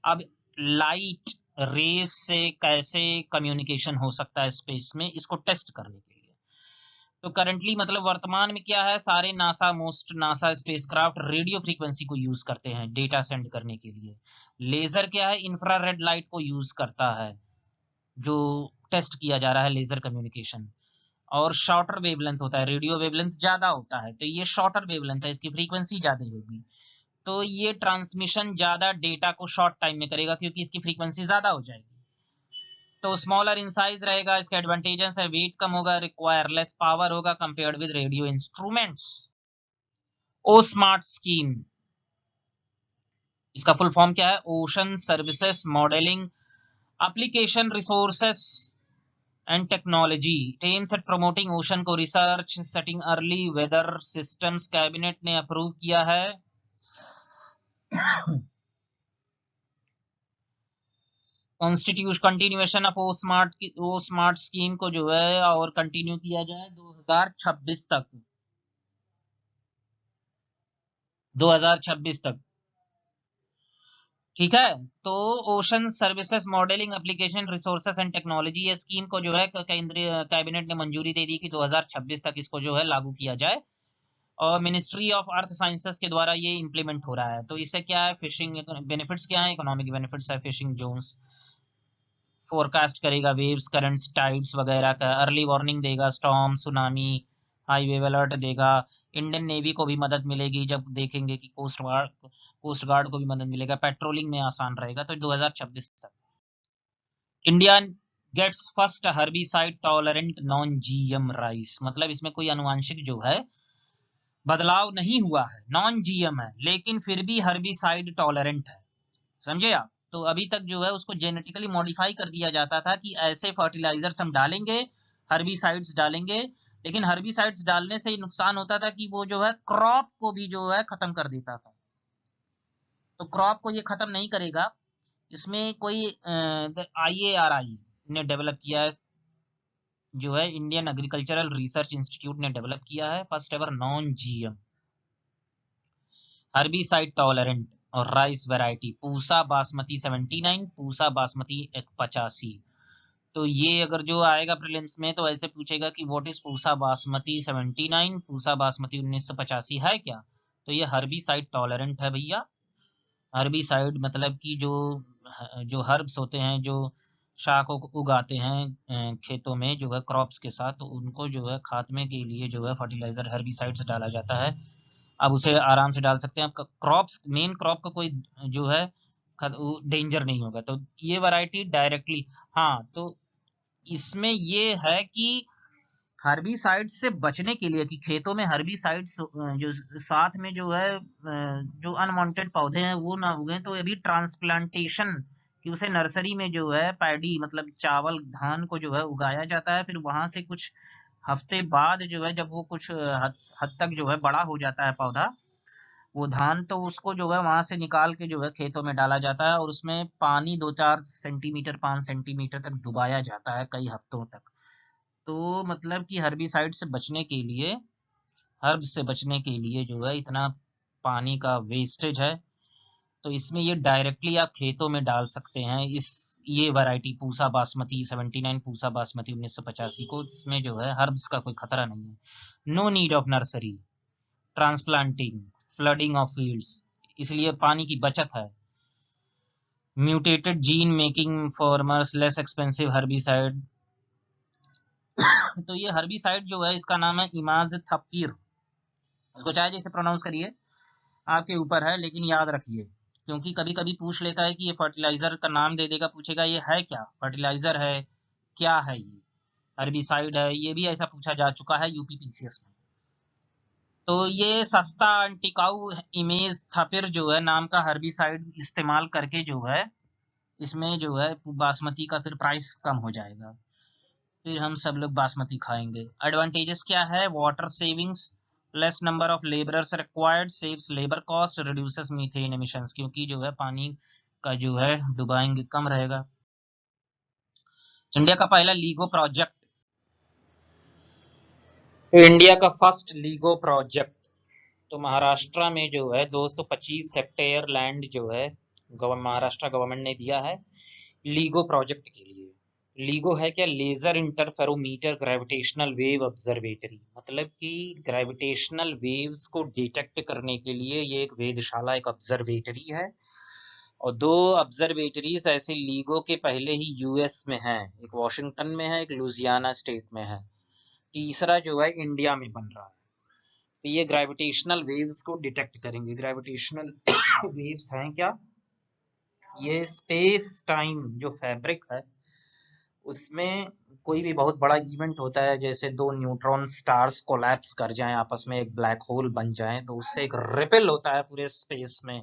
अब लाइट रेस से कैसे कम्युनिकेशन हो सकता है स्पेस में, इसको टेस्ट करने के लिए। तो करंटली मतलब वर्तमान में क्या है, सारे most NASA spacecraft radio frequency को यूज करते हैं डेटा सेंड करने के लिए। लेजर क्या है, इंफ्रारेड लाइट को यूज करता है, जो टेस्ट किया जा रहा है लेजर कम्युनिकेशन। और शॉर्टर वेवलेंथ होता है, रेडियो वेवलेंथ ज्यादा होता है, तो ये शॉर्टर वेवलेंथ है, इसकी फ्रीक्वेंसी ज्यादा होगी। तो ये ट्रांसमिशन ज्यादा डेटा को शॉर्ट टाइम में करेगा क्योंकि इसकी फ्रीक्वेंसी ज्यादा हो जाएगी। तो स्मॉलर इन साइज रहेगा, इसके एडवांटेजेस है, वेट कम होगा, रिक्वायर लेस पावर होगा compared with radio instruments. O smart scheme, इसका फुल फॉर्म क्या है? Ocean services modelling application resources and technology, aims at promoting ocean को research setting early weather systems. Cabinet ने approve किया है। Constitution continuation of O smart scheme को जो है और कंटिन्यू किया जाए 2026 तक, 2026 तक। ठीक है। तो ocean services modelling application resources and technology, ये स्कीम को जो है केंद्रीय कैबिनेट ने मंजूरी दे दी कि 2026 तक इसको जो है लागू किया जाए, और मिनिस्ट्री ऑफ अर्थ साइंसेस के द्वारा ये इंप्लीमेंट हो रहा है। तो इससे क्या है, फिशिंग बेनिफिट्स क्या है? इकोनॉमिक बेनिफिट्स है, फिशिंग जोन्स फोरकास्ट करेगा, वेव्स, करंट्स, टाइड्स वगैरह का, अर्ली वार्निंग देगा, storm, tsunami, high wave alert देगा। इंडियन नेवी को भी मदद मिलेगी जब देखेंगे कि कोस्ट गार्ड को भी मदद मिलेगा, पेट्रोलिंग में आसान रहेगा। तो 2026 तक India gets first herbicide tolerant non GM rice, मतलब इसमें कोई अनुवांशिक जो है बदलाव नहीं हुआ है, नॉन जीएम है, लेकिन फिर भी हर्बिसाइड टॉलरेंट है। समझे आप? तो अभी तक जो है उसको जेनेटिकली मॉडिफाई कर दिया जाता था कि ऐसे फर्टिलाइजर्स हम डालेंगे, हर्बिसाइड्स डालेंगे, लेकिन हर्बिसाइड्स डालने से नुकसान होता था कि वो जो है क्रॉप को भी जो है खत्म कर देता था। तो क्रॉप को ये खत्म नहीं करेगा। इसमें कोई IARI ने डेवलप किया है, जो है इंडियन एग्रीकल्चरल रिसर्च इंस्टीट्यूट ने डेवलप किया है, first ever non GM herbicide tolerant. और राइस वैरायटी पूसा बासमती 79, पूसा बासमती 85। तो ये अगर जो आएगा प्रीलिम्स में तो ऐसे पूछेगा कि व्हाट इज पूसा बासमती 79, पूसा बासमती 1985 है क्या? तो ये हर्बिसाइड टॉलरेंट है भैया। हर्बिसाइड मतलब कि जो हर्ब्स होते हैं, जो शाखों को उगाते हैं खेतों में जो है क्रॉप्स के साथ, तो उनको जो है खात्मे के लिए जो है फर्टिलाइजर हर्बिसाइड्स डाला जाता है। अब उसे आराम से डाल सकते हैं। अब क्रॉप्स, मेन क्रॉप का कोई जो है डेंजर नहीं होगा। तो ये वैरायटी डायरेक्टली, हाँ, तो इसमें ये है कि हर्बिसाइड से बचने के लिए कि खेतों में हर्बिसाइड्स जो साथ में जो है जो अनवांटेड पौधे हैं वो ना उगे, तो अभी ट्रांसप्लांटेशन कि उसे नर्सरी में जो है पैडी मतलब चावल धान को जो है उगाया जाता है। फिर वहां से कुछ हफ्ते बाद जो है जब वो कुछ हद तक जो है बड़ा हो जाता है पौधा, वो धान, तो उसको जो है वहां से निकाल के जो है खेतों में डाला जाता है और उसमें पानी 2-4 सेंटीमीटर 5 सेंटीमीटर तक डुबाया जाता है कई हफ्तों तक। तो मतलब कि हर्बिसाइड से बचने के लिए, हर्ब से बचने के लिए जो है इतना पानी का वेस्टेज है। तो इसमें ये डायरेक्टली आप खेतों में डाल सकते हैं। ये वैरायटी पूसा बासमती 79, पूसा बासमती 1985 को, इसमें जो है हर्ब्स का कोई खतरा नहीं है। No need of nursery, transplanting, flooding of fields, इसलिए पानी की बचत है। Mutated gene making farmers less expensive herbicide. तो ये हर्बिसाइड जो है इसका नाम है इमाज़थापिर। उसको चाहे जैसे प्रोनाउंस करिए, आपके ऊपर है, लेकिन याद रखिए क्योंकि कभी कभी पूछ लेता है कि ये फर्टिलाइजर का नाम दे देगा, पूछेगा ये है क्या, फर्टिलाइजर है क्या है, ये हर्बिसाइड है, ये भी ऐसा पूछा जा चुका है यूपीपीसीएस में। तो ये सस्ता टिकाऊ इमेज थापिर जो है नाम का हर्बिसाइड इस्तेमाल करके जो है इसमें जो है बासमती का फिर प्राइस कम हो जाएगा, फिर हम सब लोग बासमती खाएंगे। एडवांटेजेस क्या है? Water savings, less number of labourers required, saves labour cost, reduces methane emissions, क्योंकि जो है पानी का जो है डुबाएंगे कम रहेगा। इंडिया का पहला लीगो प्रोजेक्ट, इंडिया का फर्स्ट लीगो प्रोजेक्ट तो महाराष्ट्र में जो है 225 हेक्टेयर लैंड जो है महाराष्ट्र गवर्नमेंट ने दिया है लीगो प्रोजेक्ट के लिए। लीगो है क्या? Laser interferometer gravitational wave observatory, मतलब कि ग्रेविटेशनल वेव्स को डिटेक्ट करने के लिए ये एक वेधशाला, एक ऑब्जर्वेटरी है। और 2 ऑब्जर्वेटरीज ऐसे लीगो के पहले ही यूएस में है, एक वॉशिंगटन में है, एक लुजियाना स्टेट में है, तीसरा जो है इंडिया में बन रहा है। तो ये ग्रेविटेशनल वेव्स को डिटेक्ट करेंगे। ग्रेविटेशनल वेव्स हैं क्या? ये स्पेस टाइम जो फैब्रिक है उसमें कोई भी बहुत बड़ा इवेंट होता है, जैसे 2 न्यूट्रॉन स्टार्स कोलैप्स कर जाएं आपस में, एक ब्लैक होल बन जाए, तो उससे एक रिपल होता है पूरे स्पेस में,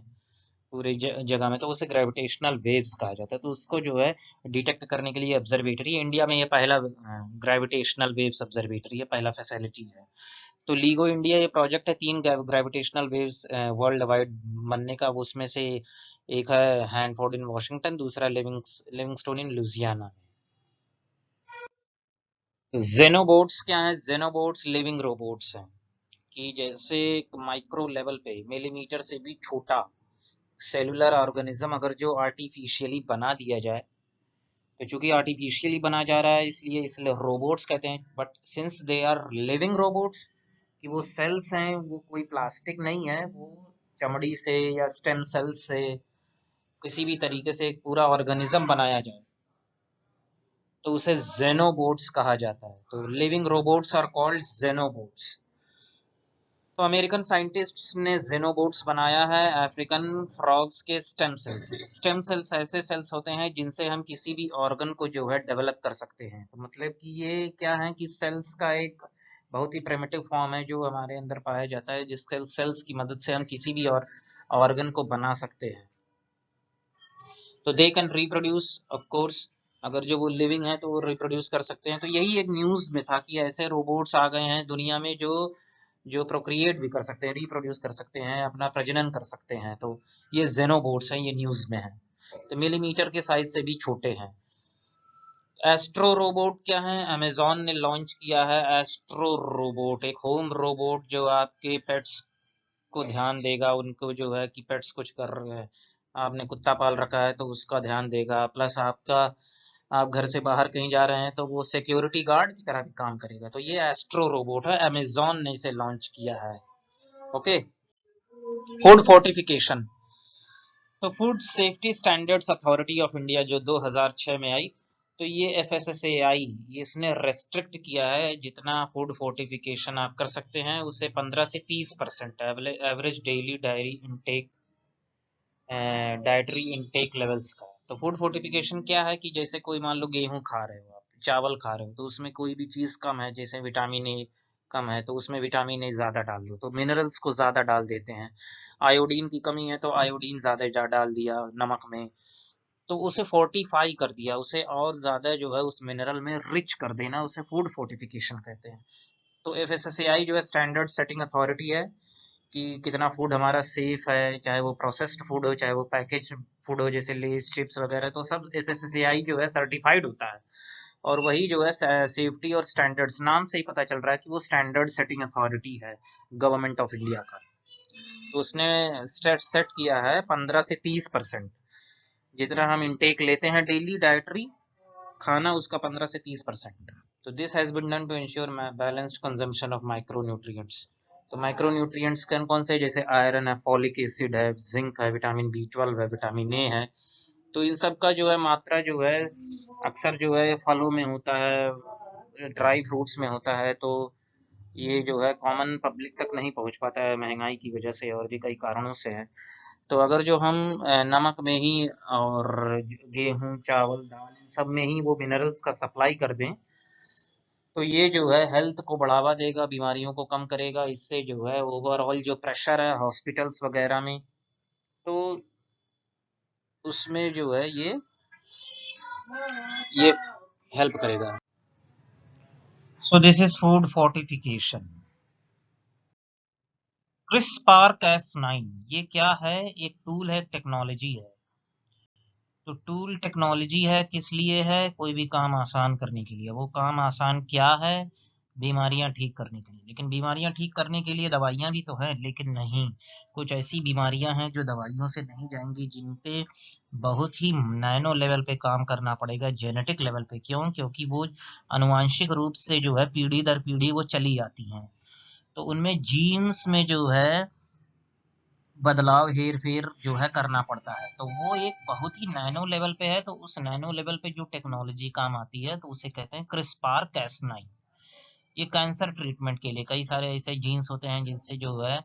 पूरी जगह में, तो उसे ग्रेविटेशनल वेव्स कहा जाता है। तो उसको जो है डिटेक्ट करने के लिए ऑब्जर्वेटरी, इंडिया में ये पहला ग्रेविटेशनल वेव्स ऑब्जर्वेटरी है, पहला फैसिलिटी है। तो लीगो इंडिया ये प्रोजेक्ट है 3 ग्रेविटेशनल वेव्स वर्ल्ड वाइड बनने का। उसमें से एक है हैनफोर्ड इन वॉशिंगटन, दूसरा लिविंगस्टोन इन लुजियाना। तो जेनोबोट्स क्या है? जेनोबोट्स लिविंग रोबोट्स हैं कि जैसे माइक्रो लेवल पे, मिलीमीटर से भी छोटा सेलुलर ऑर्गेनिज्म अगर जो आर्टिफिशियली बना दिया जाए, तो चूंकि आर्टिफिशियली बना जा रहा है इसलिए इसलिए रोबोट्स कहते हैं। But since they are living robots, कि वो सेल्स हैं, वो कोई प्लास्टिक नहीं है, वो चमड़ी से या स्टेम सेल से किसी भी तरीके से एक पूरा ऑर्गेनिज्म बनाया जाए तो उसे जेनोबोट्स कहा जाता है। तो लिविंग रोबोट्स आर कॉल्ड जेनोबोट्स। तो अमेरिकन साइंटिस्ट्स ने जेनोबोट्स बनाया है अफ्रीकन फ्रॉग्स के स्टेम सेल्स। स्टेम सेल्स ऐसे सेल्स होते हैं जिनसे हम किसी भी ऑर्गन को जो है डेवलप कर सकते हैं। तो मतलब कि ये क्या है कि सेल्स का एक बहुत ही प्रिमिटिव फॉर्म है जो हमारे अंदर पाया जाता है, जिस सेल्स की मदद से हम किसी भी और ऑर्गन को बना सकते हैं। तो they can reproduce of course, अगर जो वो लिविंग है तो वो रिप्रोड्यूस कर सकते हैं। तो यही एक न्यूज में था कि ऐसे रोबोट्स आ गए हैं दुनिया में जो जो प्रोक्रिएट भी कर सकते हैं, रिप्रोड्यूस कर सकते हैं, अपना प्रजनन कर सकते हैं। तो ये जेनोबोट्स हैं, ये न्यूज में है। तो मिलीमीटर के साइज से भी छोटे हैं। एस्ट्रो रोबोट क्या है? अमेजॉन ने लॉन्च किया है एस्ट्रो रोबोट, एक होम रोबोट जो आपके पेट्स को ध्यान देगा, उनको जो है कि पेट्स कुछ कर रहे हैं, आपने कुत्ता पाल रखा है तो उसका ध्यान देगा, प्लस आपका आप घर से बाहर कहीं जा रहे हैं तो वो सिक्योरिटी गार्ड की तरह भी काम करेगा। तो ये एस्ट्रो रोबोट है, अमेजोन ने इसे लॉन्च किया है। ओके। फूड फोर्टिफिकेशन, तो food safety standards authority of India जो 2006 में आई, तो ये FSSAI, इसने रेस्ट्रिक्ट किया है जितना फूड फोर्टिफिकेशन आप कर सकते हैं उसे 15 से 30% average daily dietary intake levels का। तो फूड फोर्टिफिकेशन क्या है कि जैसे कोई मान लो गेहूं खा रहे हो आप, चावल खा रहे हो, तो उसमें कोई भी चीज कम है, जैसे विटामिन ए कम है तो उसमें विटामिन ए ज्यादा डाल दो, तो मिनरल्स को ज्यादा डाल देते हैं। आयोडीन की कमी है तो आयोडीन ज्यादा डाल दिया नमक में, तो उसे फोर्टिफाई कर दिया, उसे और ज्यादा जो है उस मिनरल में रिच कर देना, उसे फूड फोर्टिफिकेशन कहते हैं। तो FSSAI जो है स्टैंडर्ड सेटिंग अथॉरिटी है कि कितना फूड हमारा सेफ है, चाहे वो प्रोसेस्ड फूड हो चाहे वो पैकेज फूड हो, जैसे लेज चिप्स वगैरह, तो सब FSSAI जो है सर्टिफाइड होता है। और वही जो है सेफ्टी और स्टैंडर्ड्स, नाम से ही पता चल रहा है कि वो स्टैंडर्ड सेटिंग अथॉरिटी है गवर्नमेंट ऑफ इंडिया का। तो उसने सेट किया है 15 से 30%, जितना हम इनटेक लेते हैं डेली डाइटरी खाना उसका 15 से 30%। तो this has been done to ensure balanced consumption of micronutrients. तो माइक्रोन्यूट्रिएंट्स कौन कौन से, जैसे आयरन है, फॉलिक एसिड है, जिंक है, विटामिन B12 है, विटामिन ए है। तो इन सब का जो है मात्रा जो है अक्सर जो है फलों में होता है, ड्राई फ्रूट्स में होता है, तो ये जो है कॉमन पब्लिक तक नहीं पहुंच पाता है महंगाई की वजह से और भी कई कारणों से है। तो अगर जो हम नमक में ही और गेहूं चावल दाल इन सब में ही वो मिनरल्स का सप्लाई कर दें, तो ये जो है हेल्थ को बढ़ावा देगा, बीमारियों को कम करेगा, इससे जो है ओवरऑल जो प्रेशर है हॉस्पिटल्स वगैरह में, तो उसमें जो है ये हेल्प करेगा। So this is food fortification. CRISPR-Cas9 ये क्या है? एक टूल है, टेक्नोलॉजी है। तो टूल टेक्नोलॉजी है, किस लिए है? कोई भी काम आसान करने के लिए। वो काम आसान क्या है? बीमारियां ठीक करने के लिए। लेकिन बीमारियां ठीक करने के लिए दवाइयां भी तो है, लेकिन नहीं, कुछ ऐसी बीमारियां हैं जो दवाइयों से नहीं जाएंगी, जिन पे बहुत ही नैनो लेवल पे काम करना पड़ेगा, जेनेटिक लेवल पे। क्यों? क्योंकि वो अनुवांशिक रूप से जो है पीढ़ी दर पीढ़ी वो चली आती हैं, तो उनमें जीन्स में जो है बदलाव हेर फेर जो है करना पड़ता है। तो वो एक बहुत ही नैनो लेवल पे है, तो उस नैनो लेवल पे जो टेक्नोलॉजी काम आती है तो उसे कहते हैं CRISPR-Cas9। ये कैंसर ट्रीटमेंट के लिए, कई सारे ऐसे जीन्स होते हैं जिनसे जो है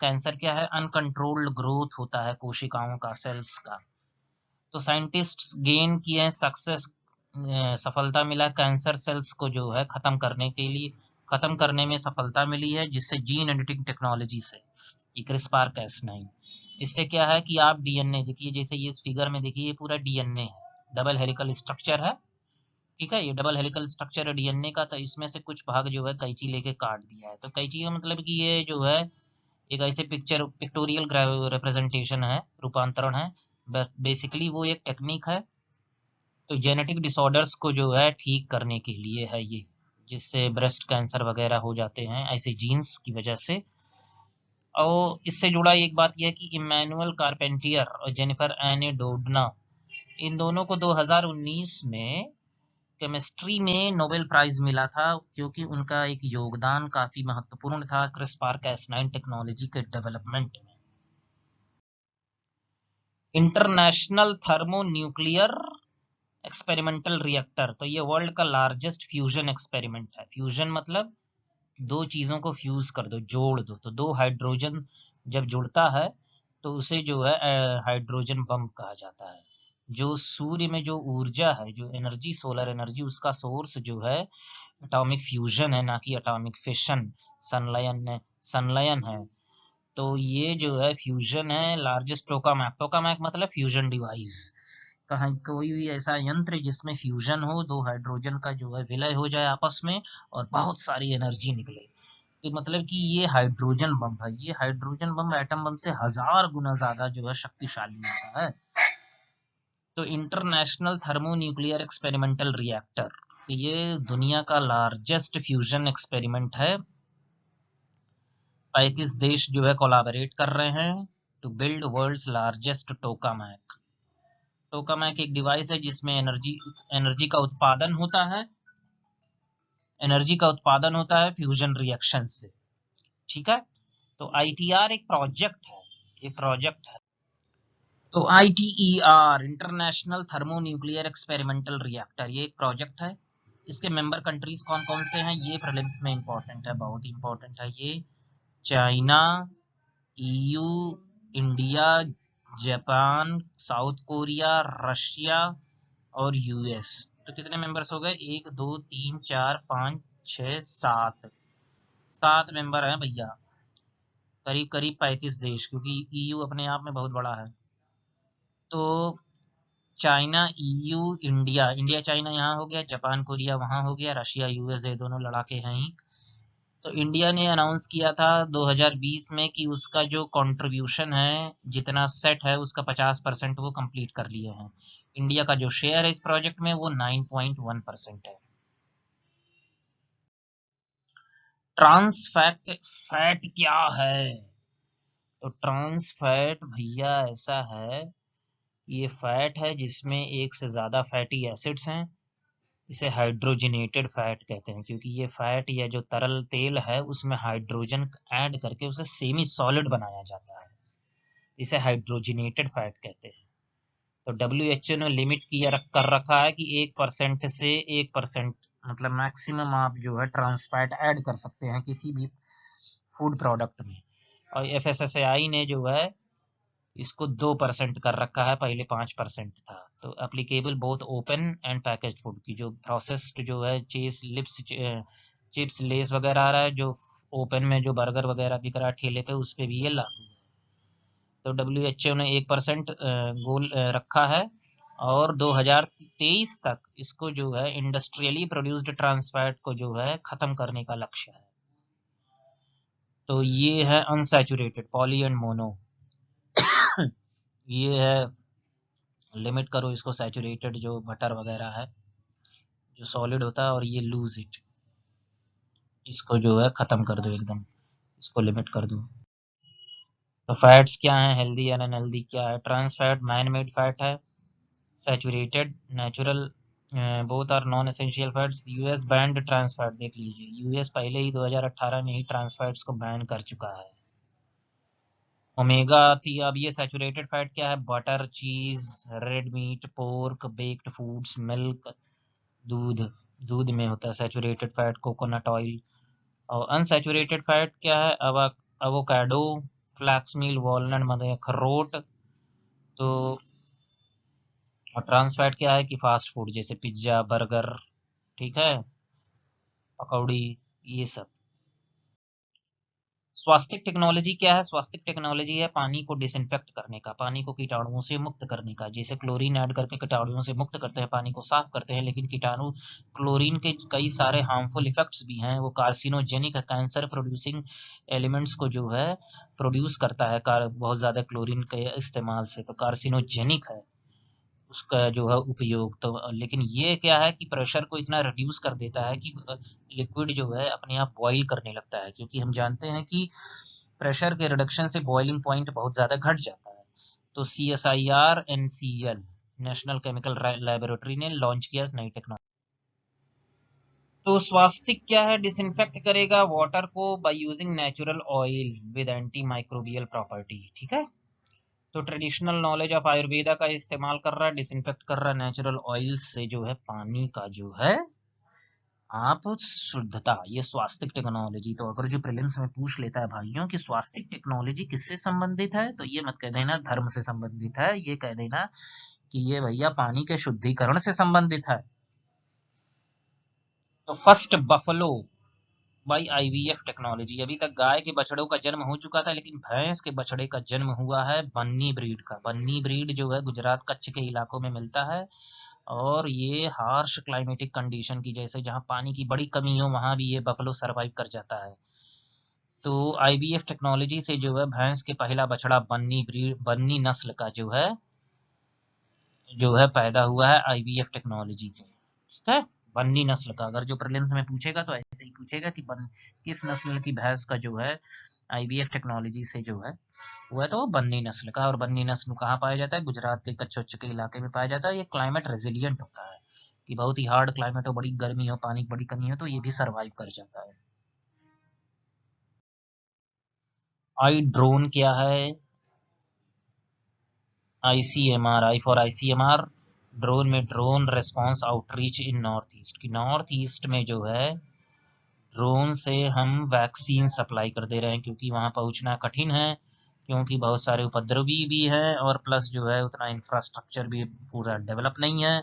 कैंसर क्या है, अनकंट्रोल्ड ग्रोथ होता है कोशिकाओं का, सेल्स का। तो साइंटिस्ट्स गेन किए हैं सक्सेस, सफलता मिला कैंसर सेल्स को जो है खत्म करने के लिए, खत्म करने में सफलता मिली है, जिससे जीन एडिटिंग टेक्नोलॉजी से, ये CRISPR-Cas9। इससे क्या है कि आप डीएनए देखिए, जैसे ये इस फिगर में देखिए, ये पूरा डीएनए है, डबल हेलिकल स्ट्रक्चर है, ठीक है, ये डबल हेलिकल स्ट्रक्चर है डीएनए का। तो इसमें से कुछ भाग जो है कैंची लेके काट दिया है। तो कैंची का मतलब कि ये जो है एक ऐसे पिक्टोरियल रिप्रेजेंटेशन है, रूपांतरण है, बेसिकली वो एक टेक्निक है। तो जेनेटिक डिसऑर्डर्स को जो है ठीक करने के लिए है ये, जिससे ब्रेस्ट कैंसर वगैरह हो जाते हैं ऐसे जीन्स की वजह से। और इससे जुड़ा एक बात यह है कि इमैनुअल कारपेंटियर और जेनिफर एने डोडना, इन दोनों को 2019 में केमिस्ट्री में नोबेल प्राइज मिला था, क्योंकि उनका एक योगदान काफी महत्वपूर्ण था CRISPR-Cas9 टेक्नोलॉजी के डेवलपमेंट में। इंटरनेशनल थर्मोन्यूक्लियर एक्सपेरिमेंटल रिएक्टर, तो ये वर्ल्ड का लार्जेस्ट फ्यूजन एक्सपेरिमेंट है। फ्यूजन मतलब दो चीजों को फ्यूज कर दो, जोड़ दो, तो दो हाइड्रोजन जब जुड़ता है तो उसे जो है हाइड्रोजन बम कहा जाता है। जो सूर्य में जो ऊर्जा है, जो एनर्जी, सोलर एनर्जी, उसका सोर्स जो है एटॉमिक फ्यूजन है, ना कि एटॉमिक फिशन, संलयन है। तो ये जो है फ्यूजन है। लार्जेस्ट टोकामैक, टोकामैक मतलब फ्यूजन डिवाइस, कहीं कोई भी ऐसा यंत्र जिसमें फ्यूजन हो, दो हाइड्रोजन का जो है विलय हो जाए आपस में और बहुत सारी एनर्जी निकले, तो मतलब कि ये हाइड्रोजन बम है। ये हाइड्रोजन बम एटम बम से 1000 गुना ज्यादा जो है शक्तिशाली होता है। तो इंटरनेशनल थर्मोन्यूक्लियर एक्सपेरिमेंटल रिएक्टर, ये दुनिया का लार्जेस्ट फ्यूजन एक्सपेरिमेंट है। 35 देश जो है कोलैबोरेट कर रहे हैं to build world's largest tokamak. Tokamak एक डिवाइस है जिसमें एनर्जी का उत्पादन होता है, फ्यूजन रिएक्शन से। ठीक है, तो ITR एक प्रोजेक्ट है, तो ITER international thermonuclear experimental reactor, ये एक प्रोजेक्ट है। इसके मेंबर कंट्रीज कौन कौन से हैं ये प्रीलिम्स में इंपॉर्टेंट है, बहुत इंपॉर्टेंट है ये। China, EU, India, Japan, south Korea, Russia और US। तो कितने मेंबर्स हो गए? 1 2 3 4 5 6 7 मेंबर हैं भैया, करीब करीब 35 देश, क्योंकि EU अपने आप में बहुत बड़ा है। तो चाइना, EU, इंडिया चाइना यहाँ हो गया, जापान कोरिया वहाँ हो गया, रशिया US ये दोनों लड़ाके हैं ही। तो इंडिया ने अनाउंस किया था 2020 में कि उसका जो कंट्रीब्यूशन है, जितना सेट है उसका 50% वो कंप्लीट कर लिए हैं। इंडिया का जो शेयर है इस प्रोजेक्ट में वो 9.1% है। ट्रांस फैट क्या है? तो ट्रांस फैट भैया ऐसा है, ये फैट है जिसमें एक से ज्यादा फैटी एसिड्स हैं। इसे हाइड्रोजनेटेड फैट कहते हैं, क्योंकि ये फैट या जो तरल तेल है उसमें हाइड्रोजन ऐड करके उसे सेमी सॉलिड बनाया जाता है, इसे हाइड्रोजनेटेड फैट कहते हैं। तो WHO ने लिमिट कर रखा है कि 1% से 1%, मतलब मैक्सिमम आप जो है ट्रांस फैट ऐड कर सकते हैं किसी भी फूड प्रोडक्ट में। और FSSAI ने जो है इसको 2% कर रखा है, पहले 5% था। तो applicable both open and packaged food की, जो प्रोसेस्ड जो है चिप्स लेस वगैरह आ रहा है, जो ओपन में जो बर्गर वगैरह बिक रहा है ठेले पे, उस पे भी ये लागू है। तो WHO ने 1% गोल रखा है, और 2023 तक इसको जो है इंडस्ट्रियली प्रोड्यूस्ड ट्रांस फैट को जो है खत्म करने का लक्ष्य है। तो ये है अनसैचुरेटेड पॉली एंड मोनो, ये है लिमिट करो इसको। सैचुरेटेड जो बटर वगैरह है जो सॉलिड होता है, और ये लूज इट, इसको जो है खत्म कर दो एकदम, इसको लिमिट कर दो। तो फैट्स क्या है, हेल्दी या अनहेल्दी क्या है? Trans fat man made fat है, saturated natural, both are non essential fats. US banned trans fat, देख लीजिए US पहले ही 2018 में ही ट्रांस फैट्स को बैन कर चुका है। ओमेगा थी, अब ये सैचुरेटेड फैट क्या है? बटर, चीज, red meat, pork, baked foods, milk, दूध में होता है सैचुरेटेड फैट, कोकोनट ऑयल। और अनसैचुरेटेड फैट क्या है? अवोकाडो, फ्लैक्स मील, वॉलनट, मतलब अखरोट। तो और ट्रांस फैट क्या है कि फास्ट फूड जैसे पिज्जा, बर्गर, ठीक है, पकौड़ी, ये सब। स्वास्थ्य टेक्नोलॉजी क्या है? स्वास्थ्य टेक्नोलॉजी है पानी को डिसइंफेक्ट करने का, पानी को कीटाणुओं से मुक्त करने का। जैसे क्लोरीन ऐड करके कीटाणुओं से मुक्त करते हैं, पानी को साफ करते हैं, लेकिन कीटाणु, क्लोरीन के कई सारे हार्मफुल इफेक्ट्स भी हैं। वो कार्सिनोजेनिक है, कैंसर प्रोड्यूसिंग एलिमेंट्स को जो है प्रोड्यूस करता है बहुत ज्यादा क्लोरीन के इस्तेमाल से, तो कार्सिनोजेनिक है उसका जो है उपयोग। तो लेकिन ये क्या है कि प्रेशर को इतना रिड्यूस कर देता है कि लिक्विड जो है अपने आप बॉईल करने लगता है, क्योंकि हम जानते हैं कि प्रेशर के रिडक्शन से बॉइलिंग पॉइंट बहुत ज्यादा घट जाता है। तो CSIR NCL, national chemical laboratory ने लॉन्च किया इस नई टेक्नोलॉजी। तो स्वास्तिक क्या है? डिसइंफेक्ट करेगा वाटर को by using natural oil with anti microbial property, ठीक है। तो ट्रेडिशनल नॉलेज ऑफ आयुर्वेदा का इस्तेमाल कर रहा है, डिसइंफेक्ट कर रहा है नेचुरल ऑयल से जो है पानी का जो है आप शुद्धता, ये स्वास्थ्य टेक्नोलॉजी। तो अगर जो प्रीलिम्स में पूछ लेता है भाइयों कि स्वास्थ्य टेक्नोलॉजी किससे संबंधित है, तो ये मत कह देना धर्म से संबंधित है, ये कह देना कि ये भैया पानी के शुद्धिकरण से संबंधित है। तो first buffalo by IVF technology. अभी तक गाय के बछड़ों का जन्म हो चुका था, लेकिन भैंस के बछड़े का जन्म हुआ है बन्नी ब्रीड का। बन्नी ब्रीड जो है गुजरात कच्छ के इलाकों में मिलता है, और ये हार्श क्लाइमेटिक कंडीशन की, जैसे जहाँ पानी की बड़ी कमी हो वहां भी ये बफलो सरवाइव कर जाता है। तो IVF टेक्नोलॉजी से जो है भैंस के पहला बछड़ा बन्नी नस्ल का जो है पैदा हुआ है IVF टेक्नोलॉजी के, ठीक है। बन्नी नस्ल का, अगर जो प्रीलिम्स में पूछेगा तो ऐसे ही पूछेगा कि किस नस्ल की भैंस का जो है IVF टेक्नोलॉजी से जो है वो है, तो वो बन्नी नस्ल का। और बन्नी नस्ल कहाँ पाया जाता है? गुजरात के कच्छ उच्च के इलाके में पाया जाता है। ये क्लाइमेट रेजिलियंट होता है कि बहुत ही हार्ड क्लाइमेट हो, बड़ी गर्मी हो, पानी की बड़ी कमी हो, तो ये भी सर्वाइव कर जाता है। आई ड्रोन क्या है? ICMR, I for ICMR, drone में drone response outreach in north east. की नॉर्थ ईस्ट में जो है ड्रोन से हम वैक्सीन सप्लाई कर दे रहे हैं, क्योंकि वहां पहुंचना कठिन है, क्योंकि बहुत सारे उपद्रवी भी हैं, और प्लस जो है उतना इंफ्रास्ट्रक्चर भी पूरा डेवलप नहीं है,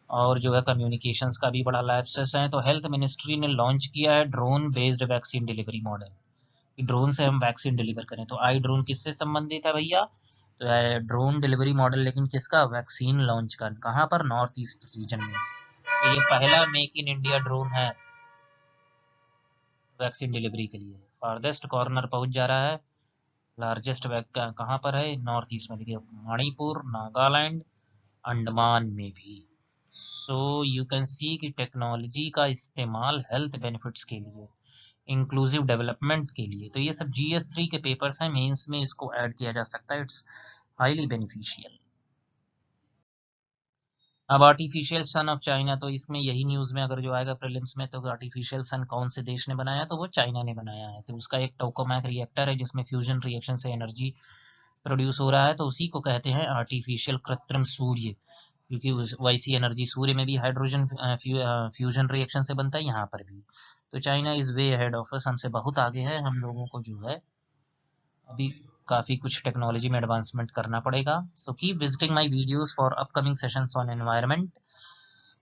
और जो है कम्युनिकेशंस का भी बड़ा लैप्सेस है। तो हेल्थ मिनिस्ट्री ने लॉन्च किया है drone based vaccine delivery model, कि ड्रोन से हम वैक्सीन डिलीवर करें। तो आई ड्रोन किससे संबंधित है भैया? तो ड्रोन डिलीवरी मॉडल, लेकिन किसका? वैक्सीन लॉन्च का। कहाँ पर? नॉर्थ ईस्ट रीजन में। तो ये पहला मेक इन इंडिया ड्रोन है वैक्सीन डिलीवरी के लिए। फारदेस्ट कॉर्नर पहुंच जा रहा है। लार्जेस्ट कहाँ पर है? नॉर्थ ईस्ट में। देखिए, मणिपुर, नागालैंड, अंडमान में भी। सो यू कैन सी कि टेक्नोलॉजी का इस्तेमाल हेल्थ बेनिफिट्स के लिए, इंक्लूसिव डेवलपमेंट के लिए, तो ये सब GS3 के पेपर्स हैं, मेंस में इसको ऐड किया जा सकता है। It's highly beneficial. अब आर्टिफिशियल सन ऑफ चाइना, तो इसमें यही न्यूज में अगर जो आएगा प्रीलिम्स में, तो आर्टिफिशियल सन कौन से देश ने बनाया? तो वो चाइना ने बनाया है। तो उसका एक टोकामैक रिएक्टर है जिसमें फ्यूजन रिएक्शन से एनर्जी प्रोड्यूस हो रहा है, तो उसी को कहते हैं आर्टिफिशियल कृत्रिम सूर्य, क्योंकि वैसी एनर्जी सूर्य में भी हाइड्रोजन फ्यूजन रिएक्शन से बनता है, यहाँ पर भी। तो China is way ahead of us, हमसे बहुत आगे है। हम लोगों को जो है अभी काफी कुछ टेक्नोलॉजी में एडवांसमेंट करना पड़ेगा। So keep visiting my videos for upcoming sessions on environment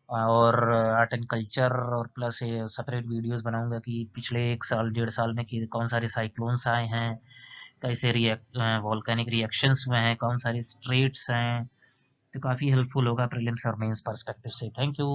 और आर्ट एंड कल्चर, और प्लस सेपरेट वीडियोस बनाऊंगा कि पिछले 1 साल 1.5 साल में कौन सारे साइक्लोन्स आए हैं, कैसे वॉल्केनिक रिएक्शंस हुए हैं, कौन सारे स्ट्रेट्स हैं। तो काफ़ी हेल्पफुल होगा प्रीलिम्स और मेंस पर्सपेक्टिव से। Thank you.